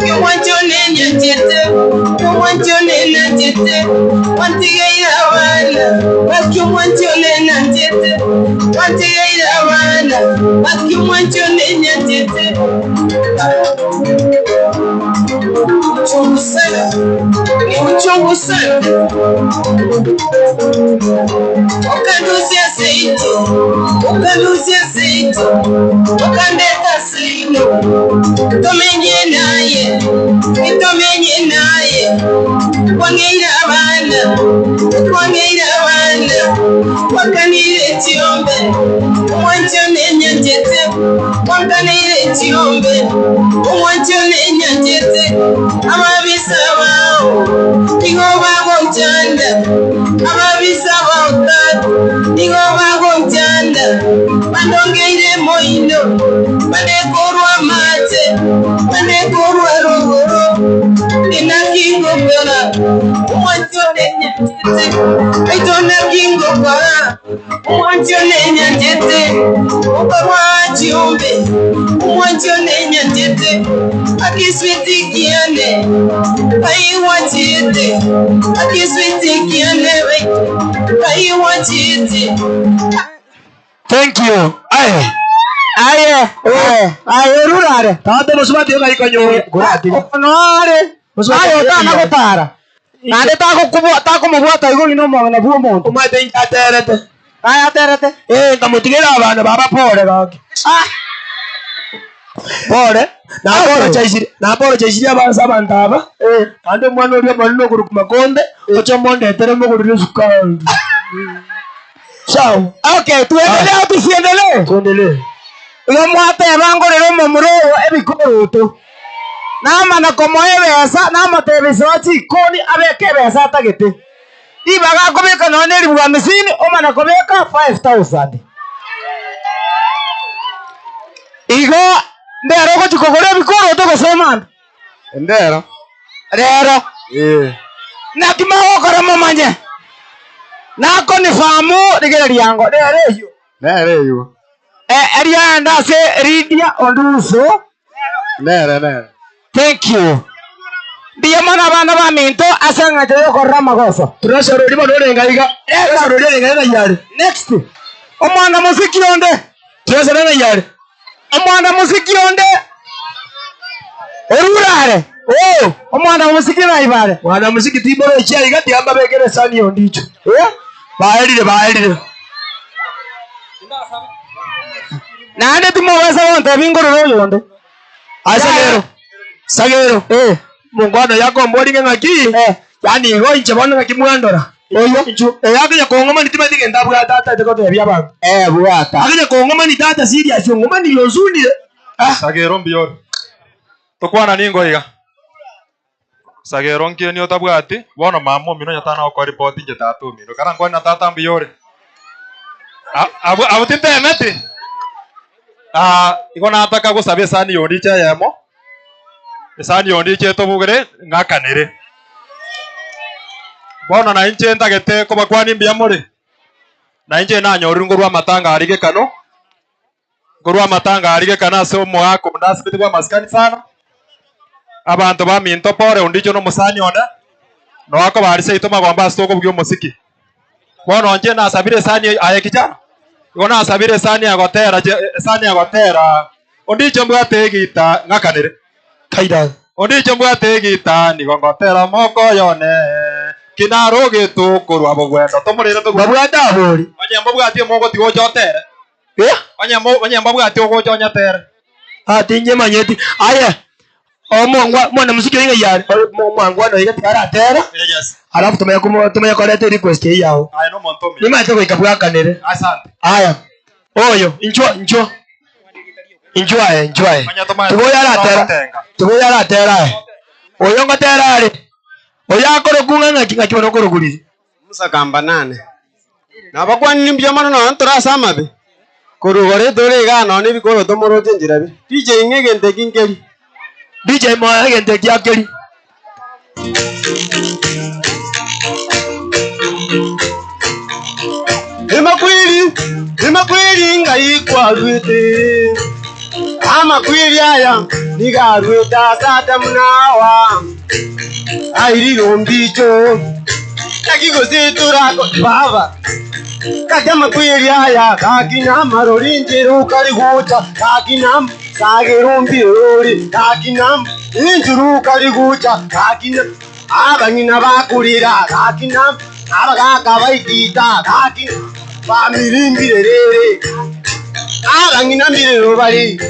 [SPEAKER 9] kiwanjone nyatete kiwanjone natete wantigeira wana bakiwanjone natete wantigeira wana bakiwanjone nyatete uchungu sana ni uchungu sana ukanduzia seitu ukandeta sino tomenye naye wangeira abana wakanire tiombe umwanjone nyatete wakanire tiombe umwanjone nyatete amabi aitona kingo kwa umwanjone nyanjete ukamwaji umbe umwanjone nyanjete akiswitikiane aiwachite akiswitikiane aiwachite.
[SPEAKER 8] Thank you.
[SPEAKER 14] Aye rurare
[SPEAKER 8] Tata musubati yoga ikonyo gurati.
[SPEAKER 14] Nore ayo tana gutara nande tako mubwata iguri no mwana buo muntu
[SPEAKER 8] Umate aterete.
[SPEAKER 14] aya aterete
[SPEAKER 8] Ngamutigera abana baba pole gake. Pole. Na pole chaisiri abanza abantaba. Kandi umwana uri amanino kuri kumakonde ocho monde etere mo kuri sukari. Sawa.
[SPEAKER 14] Okay, tuendelee tusiendelee?
[SPEAKER 8] Tuendelee.
[SPEAKER 14] Uyo mwate bangorero mu muroho ebikuruto. Nama na komoye besa nama tebisa chikoni abeke besa tagete. Ibaga kobeka none ribwa misini omana kobeka 5000. Igo ndero ko chikogore ebikuruto gosema.
[SPEAKER 7] Ndero.
[SPEAKER 14] Rero. Na kimago kora momanye. Nako ni famu digere yango dereyo.
[SPEAKER 7] Nereyo.
[SPEAKER 14] Arianda se ridia onduso.
[SPEAKER 7] Nere.
[SPEAKER 14] Thank you. Ndiye mana bana ba minto asanga tyo korra magoso.
[SPEAKER 8] Turashoro ribo norenga iga. Turashoro rirenga na yari.
[SPEAKER 14] Next. Omwana musiki onde.
[SPEAKER 8] Turashoro na yari.
[SPEAKER 14] Omwana musiki onde. Orurare. Omwana musiki na ibare.
[SPEAKER 8] Mwana musiki tiboro ichya iga tiamba bekere sani ondicho. Baelire.
[SPEAKER 14] Nande timoweza wonte bingoro yonde.
[SPEAKER 8] Sagero. Mungwana yako mbodi ngaki. Yani go inche bona ngaki mwandora. Oyo inchu. Yakija kongoma nitima dige ndabwa tata teko tebya bantu.
[SPEAKER 14] Bwata.
[SPEAKER 8] Akija kongoma ni tata serious ngoma ni yozuni.
[SPEAKER 10] Sagero mbiyoro. Tokwana ningo iga. Sagero nkio ni otabwati bono mamo mino nyatana ko report nje tatu mino kana ngona tata mbiyore. Abu titemete. Igona nataka gusabia sani yondi cha yemo. Sani yondi che tobugere ngakanire. Bono na inche ndagete ko bakwani mbiyamore. Na inche na nyoru ngorwa matanga arige kano. Ngorwa matanga arige kana so mo ako ndasibiti kwa maskani sana. Abantu ba minto pore undicho no musani ona. No ako barise itoma kwamba stoko bugyo musiki. Bono nje na sabire sani ayekijana. Igona asabire sani agotera ondicho mbwate gita ngakanire
[SPEAKER 8] kaida
[SPEAKER 10] ondicho mbwate gita ni gongotera moko yone kinaro gitu kurwa bogwendo tomurire to
[SPEAKER 8] babwata abori
[SPEAKER 10] onye mbwate moko tigo jotere onye mbwate ogo jonyatere
[SPEAKER 8] tinje manyeti aya omongwa mwana musiki inga yari omongwa no iga tiaratera
[SPEAKER 10] yes
[SPEAKER 8] alafu tumenya kolete request yao
[SPEAKER 10] aya no montomi
[SPEAKER 8] ni mate ko ikabwakanire
[SPEAKER 10] asante
[SPEAKER 8] aya oyo incho tugo yaratera oyo ngotera ari oyo akoro kunga ngaki bono korogurize
[SPEAKER 7] Musa kamba nane. Nabakwani nimbya mano no ntorasa amabe. Korugore dore ga no ni bikoro tomoro tinjirabe. DJ ngegente kinkeri.
[SPEAKER 8] DJ mo ngegente kyakeri.
[SPEAKER 7] Imakwiri ngai kwarwete. Amakwiri aya nigarweta sata mnawa. Airiro mbicho. Kakigozitura ko baba. Kajama kwiri aya kakina marorinjiro karigucha kakina sagerumbi rori kakina injuru karigucha kakina abanyina bakurira kakina abagaka baikita kakina bamirimbirere abanyina mbirero bari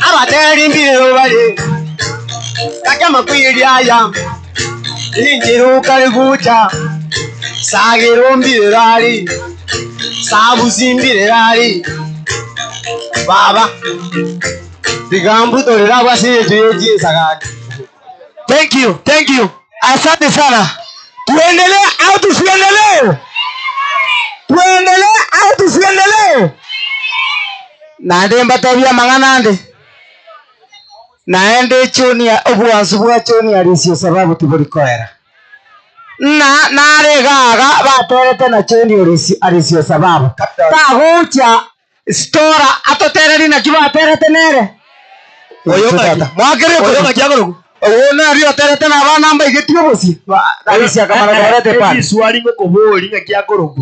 [SPEAKER 7] abateri mbirero bari kajama kwiri aya injuru karigucha Sagerombirari, Sabuzimbirari, Baba. Digambu tolera basi jeje sagaki.
[SPEAKER 8] Thank you. Asante sana. Tuendelee au tusiendelee? Nande tabia manganande. Naende choni ya obuansu bwa choni ya risio sababu tiburi koera.
[SPEAKER 5] nare gaga baterete na cheni arisio sababu tagucha stora atotereri na kibaterete nere
[SPEAKER 8] oyo gakiagoro
[SPEAKER 5] ona rio terete na bana mba igitio bosi arisia kamara terete pa
[SPEAKER 8] swali ngo kobori gakiagoro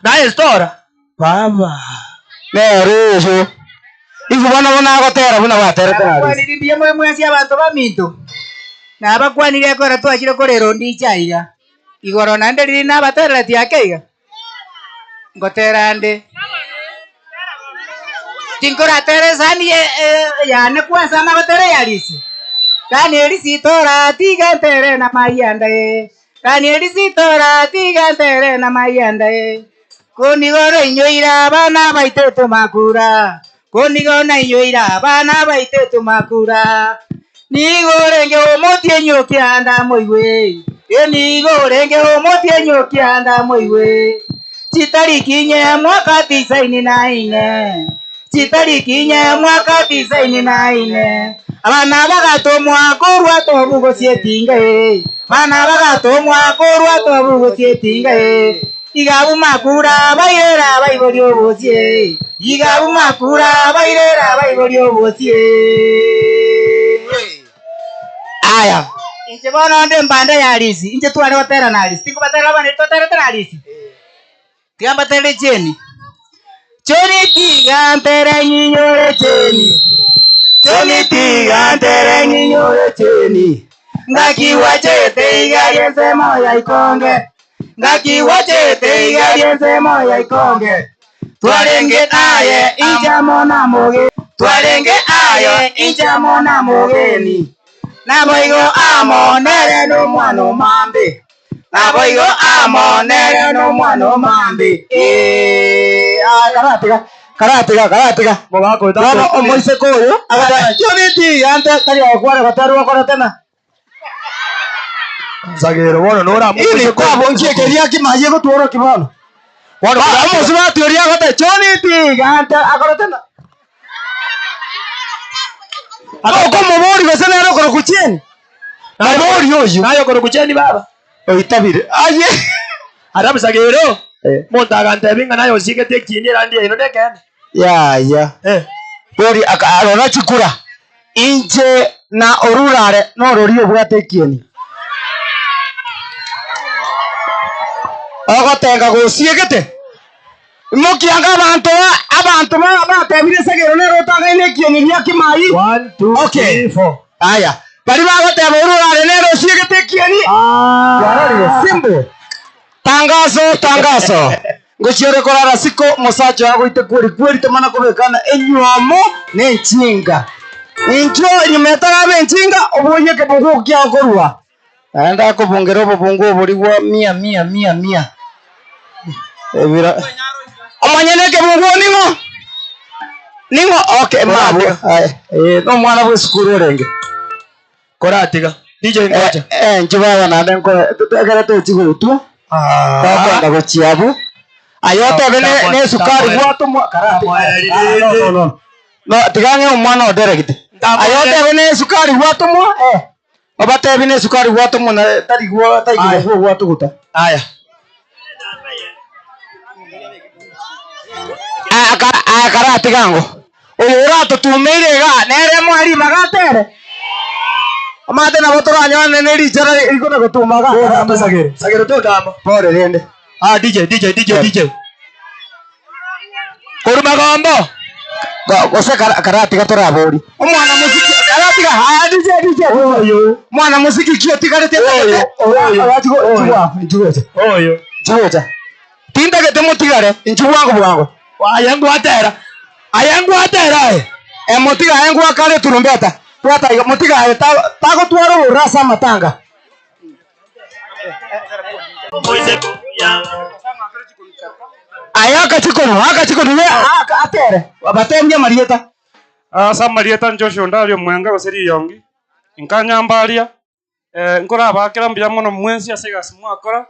[SPEAKER 8] na stora baba
[SPEAKER 5] nerejo ifu bona agotera bona baterete na
[SPEAKER 14] kwanirimbia mwe cia abantu baminto na bakwanire kora twachire korero ndichaiga igoro nande riri na baterera tiakeiga ngotera ndi tinkora teresani yane kwanza na batere yarisi kani erisi tora tiga tere na mayanda kani erisi tora tiga tere na mayanda kunigoro inyoira bana baitetu makura kunigona inyoira bana baitetu makura nigorenge omotie nyokianda moiwe nigorenge omotie nyokianda moiwe chitariki mwaka 99 chitariki mwaka 99 abana bagatomwa korwa tobugo cietinga bana bagatomwa korwa tobugo cietinga igabu makura bairera baiborio bocie igabu makura bairera baiborio bocie aya inche bono nde mbanda ya risi inche tware batera na risi tingo batera bana totera tera risi tiamba tere cheni choni tiga tere nyinyore cheni choni tiga tere nyinyore cheni ngaki wachete igarie semo ya ikonge ngaki wachete igarie semo ya ikonge twarenge aye injamo na moge twarenge aye injamo na mogeni naboigo amonere no mwana mambe naboigo amonere no mwana mambe karatiga
[SPEAKER 8] mogako
[SPEAKER 5] baba omoise koyo agata choniti ante tari okwara gataru okora tena
[SPEAKER 8] sagero bono nora
[SPEAKER 5] ini kwa bonkie keria kimaye gotworo kibono bono amosi ba teoria gata choniti ante akora tena como bori besene ero koro kucheni bori oyo
[SPEAKER 8] nayo koro kucheni baba
[SPEAKER 5] oitabire aye
[SPEAKER 8] arabu sagero montaga ntebinga nayo sigete kinira ndiye ino nekene
[SPEAKER 5] ya bori akarora chikura inche na orurare no rorio bwate kieni ogotenga gusiegete mokianga abantu batebire sagero nero tagaine kieni ria kimai
[SPEAKER 8] 1 2 3 4
[SPEAKER 5] aya bari bagoteba orurare nero siegete kieni simbo tangazo nguciore korara siko musacho agoite kweri temana kubekana enyuamo nenchinga injo nyumetaga benchinga obonye ke bugu kya korwa anda kubongera obungu burigwa 100 ebira omanyene ke bugu ningo okay mabo no mwana bwe skuru renge
[SPEAKER 8] koratiga DJ ngoja
[SPEAKER 5] njibaba nande nko tegere techigo tu kwenda gochiabu ayote bene ne sukari watu karate no tigange umwana oderegite ayote bene sukari watu mo obate bene sukari watu mo na tarigwa taigwa watu guta
[SPEAKER 8] aya
[SPEAKER 5] karate gango oyora to tumeire ga nere mwari magatere amate na botora nyane ne richara igona gutumaga
[SPEAKER 8] amba sagero to dama
[SPEAKER 5] pore rende
[SPEAKER 8] DJ Kuruma gombo
[SPEAKER 5] gose karate gatora bori omwana musiki karate ga DJ oyo mwana musiki kio tigarete
[SPEAKER 8] oyo
[SPEAKER 5] tinda gete mutigare inchuwango bwango
[SPEAKER 8] ayangu atera
[SPEAKER 5] motiga ayangu akare turumbeta twata motiga tago twaro rasa matanga ayaka chikono we atere wabatemye marieta
[SPEAKER 15] asa marieta njosho ndario mwenga goseri yongi inkanyambaria nkora bakira mbya mono mwensi asega simwakora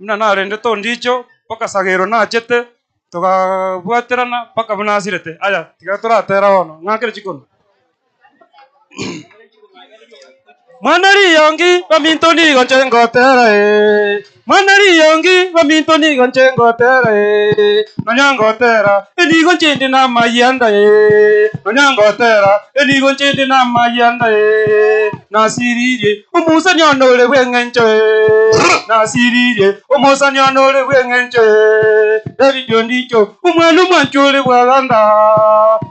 [SPEAKER 15] muna narende to ndicho paka sagero na chete tukabwaterana paka bunasirete aya tiga turatera wono ngakire chikono Manari yongi bamintoni gonchengo tere. Manari yongi bamintoni gonchengo tere. Nonyango tera eni gonchindi na mayanda e. Nonyango tera eni gonchindi na mayanda e. Nasirire umusa nyonole wengencho e. Nasirire umusa nyonole wengencho e. David yondicho umwana mwanchole bwaganda.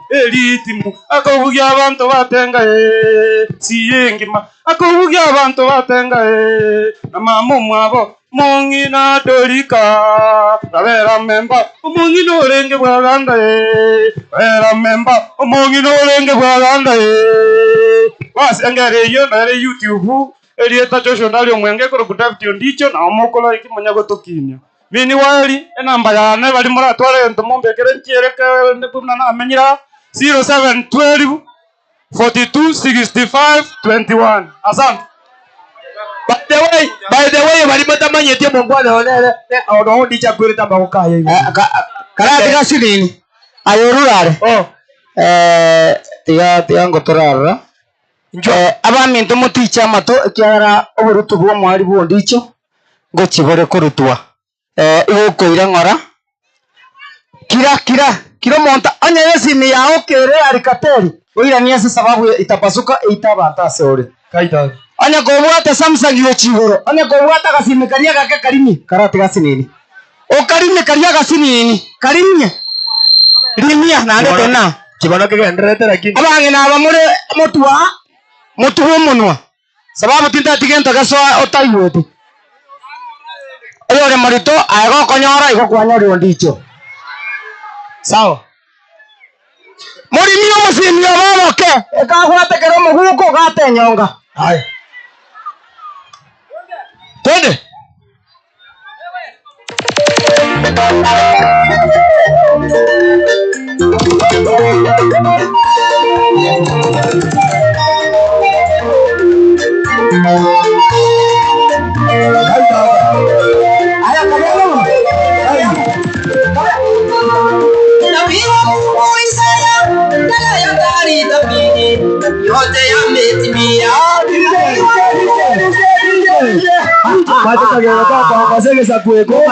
[SPEAKER 15] Elitimu akobugia abantu batenga e. Siyengima akobugia abantu batenga e. Na mamu mwabo mongi na dorika ravera memba mongi no renge bwaganda e. Ravera memba mongi no renge bwaganda e. Basi angare yo na YouTube elieta Joshua ndalio mwenge ko kutafiti ndicho na omokola ikimonya gotokinya mini wali enamba yane bali muratwale ntomombe kere nchereka ndepumna na amenyira 0712 42 65 21. Asante.
[SPEAKER 8] By the way bali matamanyetie mongwana onere ono ndicha kwirita magukaya hivi
[SPEAKER 5] karate gasinini ayorurare tiga ngotorara abaminto muticha mato kiara oburutu bwo mwari bwo ndicho ngochibore kurutwa igukoira ngora kira monta anya yesimi yao kere arikateri oira niese sababu itapasuka itabata sore
[SPEAKER 8] kaita
[SPEAKER 5] anya gobwata Samsung yo chigoro anya gobwata gasimi karia gake karimi karate gasinini o karimi karia gasinini karimye rimia na ndo na
[SPEAKER 8] kibono kegenderete lakini
[SPEAKER 5] abange na abamure mutuwa munwa sababu tinta tigento gaswa otaiwote oyore marito ago konyora igo kwanyori ndicho
[SPEAKER 8] sawa
[SPEAKER 5] Morimio musimi oboke ekagwate kero muguko gate nyonga
[SPEAKER 8] hai twende
[SPEAKER 9] yote yametimia.
[SPEAKER 8] Mata kagera baba basege sakweko.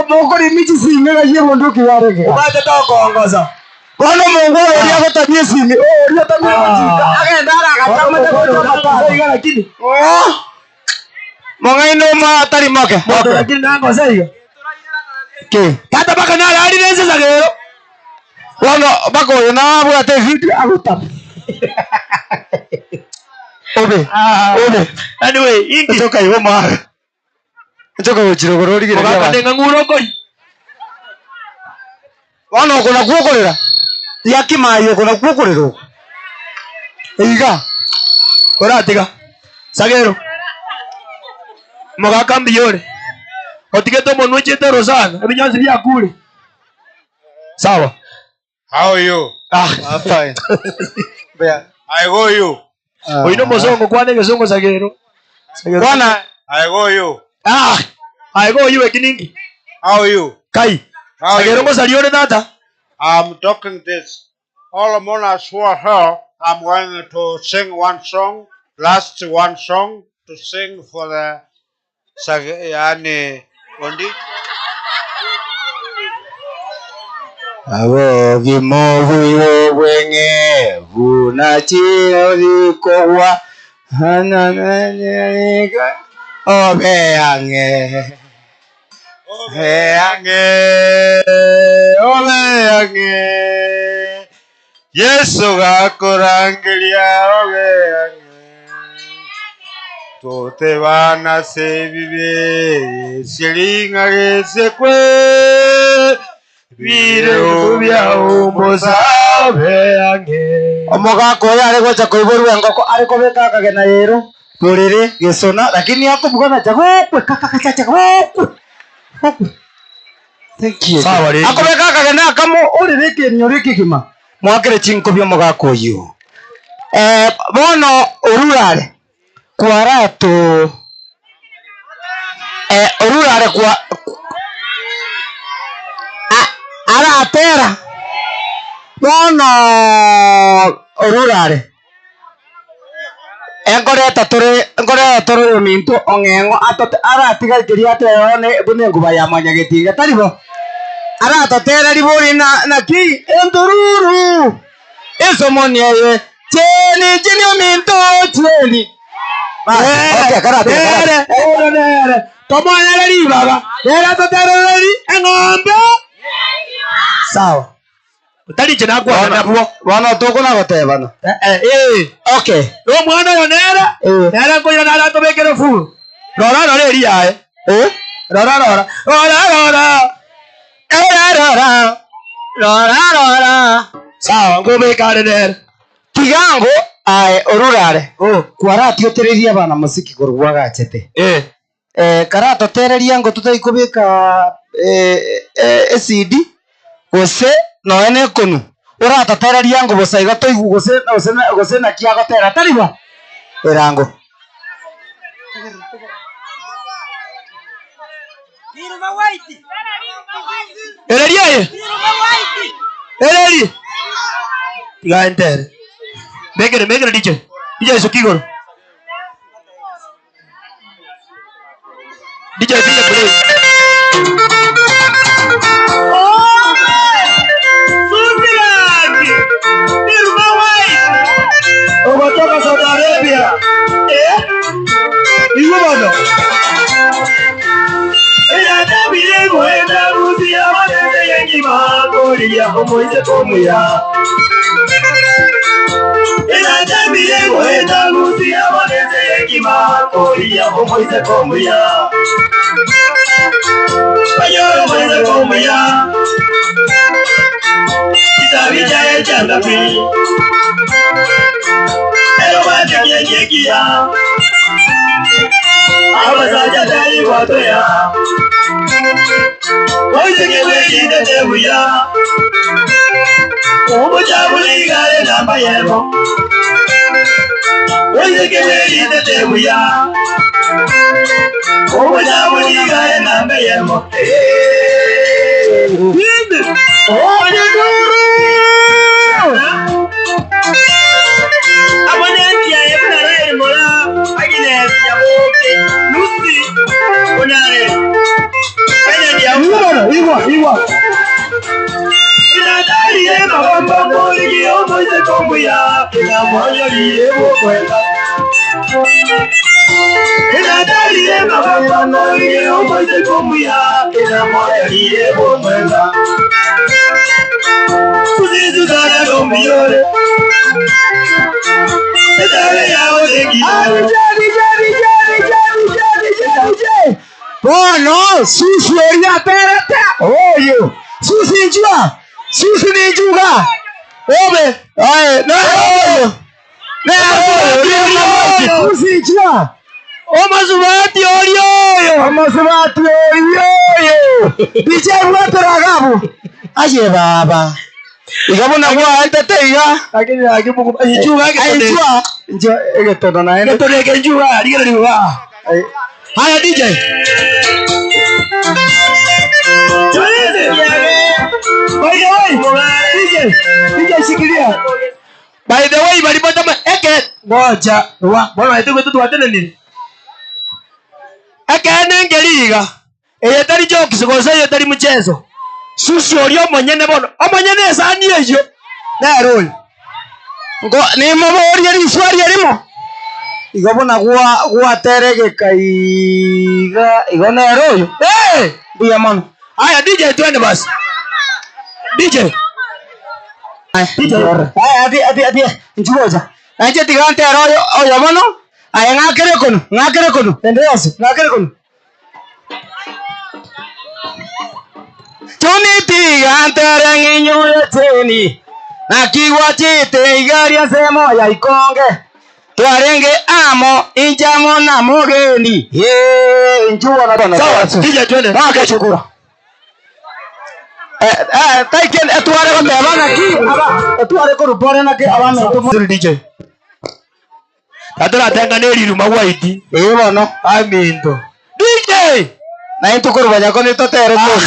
[SPEAKER 5] Mokori michi singa yebo nduki yarege.
[SPEAKER 8] Mata tokongoza.
[SPEAKER 5] Kono mungu oria gotabie singa. Oria tabie singa. Agenda agatama ta
[SPEAKER 8] Iga lakini.
[SPEAKER 5] Mongai no ma tari make.
[SPEAKER 8] Lakini nango saiga.
[SPEAKER 5] Ke.
[SPEAKER 8] Kata baka na ali nese sagero.
[SPEAKER 5] Kono bako na bwa te fiti agutap. Obe.
[SPEAKER 8] Anyway, ingi
[SPEAKER 5] toka iwo ma. Toka wochiro gorori gire.
[SPEAKER 8] Oga kadenga nguro koi.
[SPEAKER 5] Wana kuna kuokolera. Yakimayo kuna kuokolero. Iga.
[SPEAKER 8] Koratiga. Sagero. Mogakambi yore. Otigeto monwe chetero sana. Ebinyanzi bya kule. Sawa.
[SPEAKER 3] How are you?
[SPEAKER 5] I'm fine.
[SPEAKER 3] I go you.
[SPEAKER 8] Oino mozongo kwane gezongo sagero.
[SPEAKER 5] Bwana,
[SPEAKER 3] I go you.
[SPEAKER 8] I go you ekiningi.
[SPEAKER 3] How are you?
[SPEAKER 8] Kai. Sagero mo saliore data.
[SPEAKER 3] I'm talking this. All I'm gonna swear her. I'm going to sing one song. Last one song to sing for the Yani Ondi.
[SPEAKER 5] Abo gimovu wenge vuna chiori kowa hanananyika obeange obeange Yesu gakurangiria obeange tote bana sebibe siringa gesekwe Vire ubia umusabe ange Omogako yare gocha koiboru engoko ariko bekaka gena yero turire gesona lakini yako bugana chagokwe kaka chagokwe Thank you Sawa re Ako bekaka gena kamo urire kinyo kigima mwakere chinko byo mogako yu bono ururare kwarato ururare kwa aratera bono ururare engoreta turi ngore toro minto ongengo atote aratiga kiria teone bune nguba ya mwanya gitiga taribo aratotera ribori na ki entururu esomoni ye cheni minto cheni okay karate tomanya ri baba era totera ri engombe sawa utari jina kwa na bwo wana toko na goteba no okay ro mwana yonera era ko yona na to bekere fu rora ri yae rora sawa ngome kare der kigango orurare kwara tiotereria bana musiki kurugwaga achete karato tereria ngo tutaikubika acd gose no ene kunu urata tereria ngo bosaiga toigu gose na kiago tera tariba erango ereria tiga entere megere DJ sukigoro DJ play Kutoka Saudi Arabia. Hiyo bado. Ila bile kwenda Rusia wale yengi makoria omoise komuya. Ila bile kwenda Rusia wale yengi makoria omoise komuya. Bayo omoise komuya. Kitabija echanga pi. Yekia abasaja tali watoya oisekewe tebuya omujabuliga le namba yemo oisekewe tebuya omujabuliga le namba yemo Igual. Inadari ema wamba morigi omoise kombuya. Ina moyori evo kwela. Inadari ema wamba morigi omoise kombuya. Ina moyori evo kwela. Kuzizu zana gombiyore. Edare ya odegi. Oh no, sushi ya perete. Oh yo, sushi njua. Sushi ni juga. Obe. Ay, no. No, sushi njua. Omazubati olioyo. Omazubati olioyo. Biche mwato ragabu. Aye baba. Igabona kwa enteteiga. Akini akibuku njua akitone. Njua eketono na ene. Eketono ekenjua, ligera liwa. Haya DJ. DJ shikilia. By the way, balipata eke moja. Bwana ite kwetu tuwatene nini? Eke nengeliga. Eyetari jokes goza eyetari mchezo. Sushi olio monyene bono. Omonyene esani ejo. Darol. Ngo ni mobori eri swari erimo. Igabona gwa terege kaiga igona royo buya mano aya DJ twende basi DJ adi njuoja anje tigante royo oyo mano aya ngakere kono endeose ngakere kono toni tigante renginyo yeteni nakigwa chite igaria semo ya ikonge Twarenge amo injamo na mogeni. Njua na bana. Sawa, kija twende. Shukura. Taiken etware ko bana ki aba etware ko rupore na ke abame to DJ. Adara tanga ne riru magwaiti. Bono. Aminto. DJ. Na into ko rubanya ko ni to tere ko.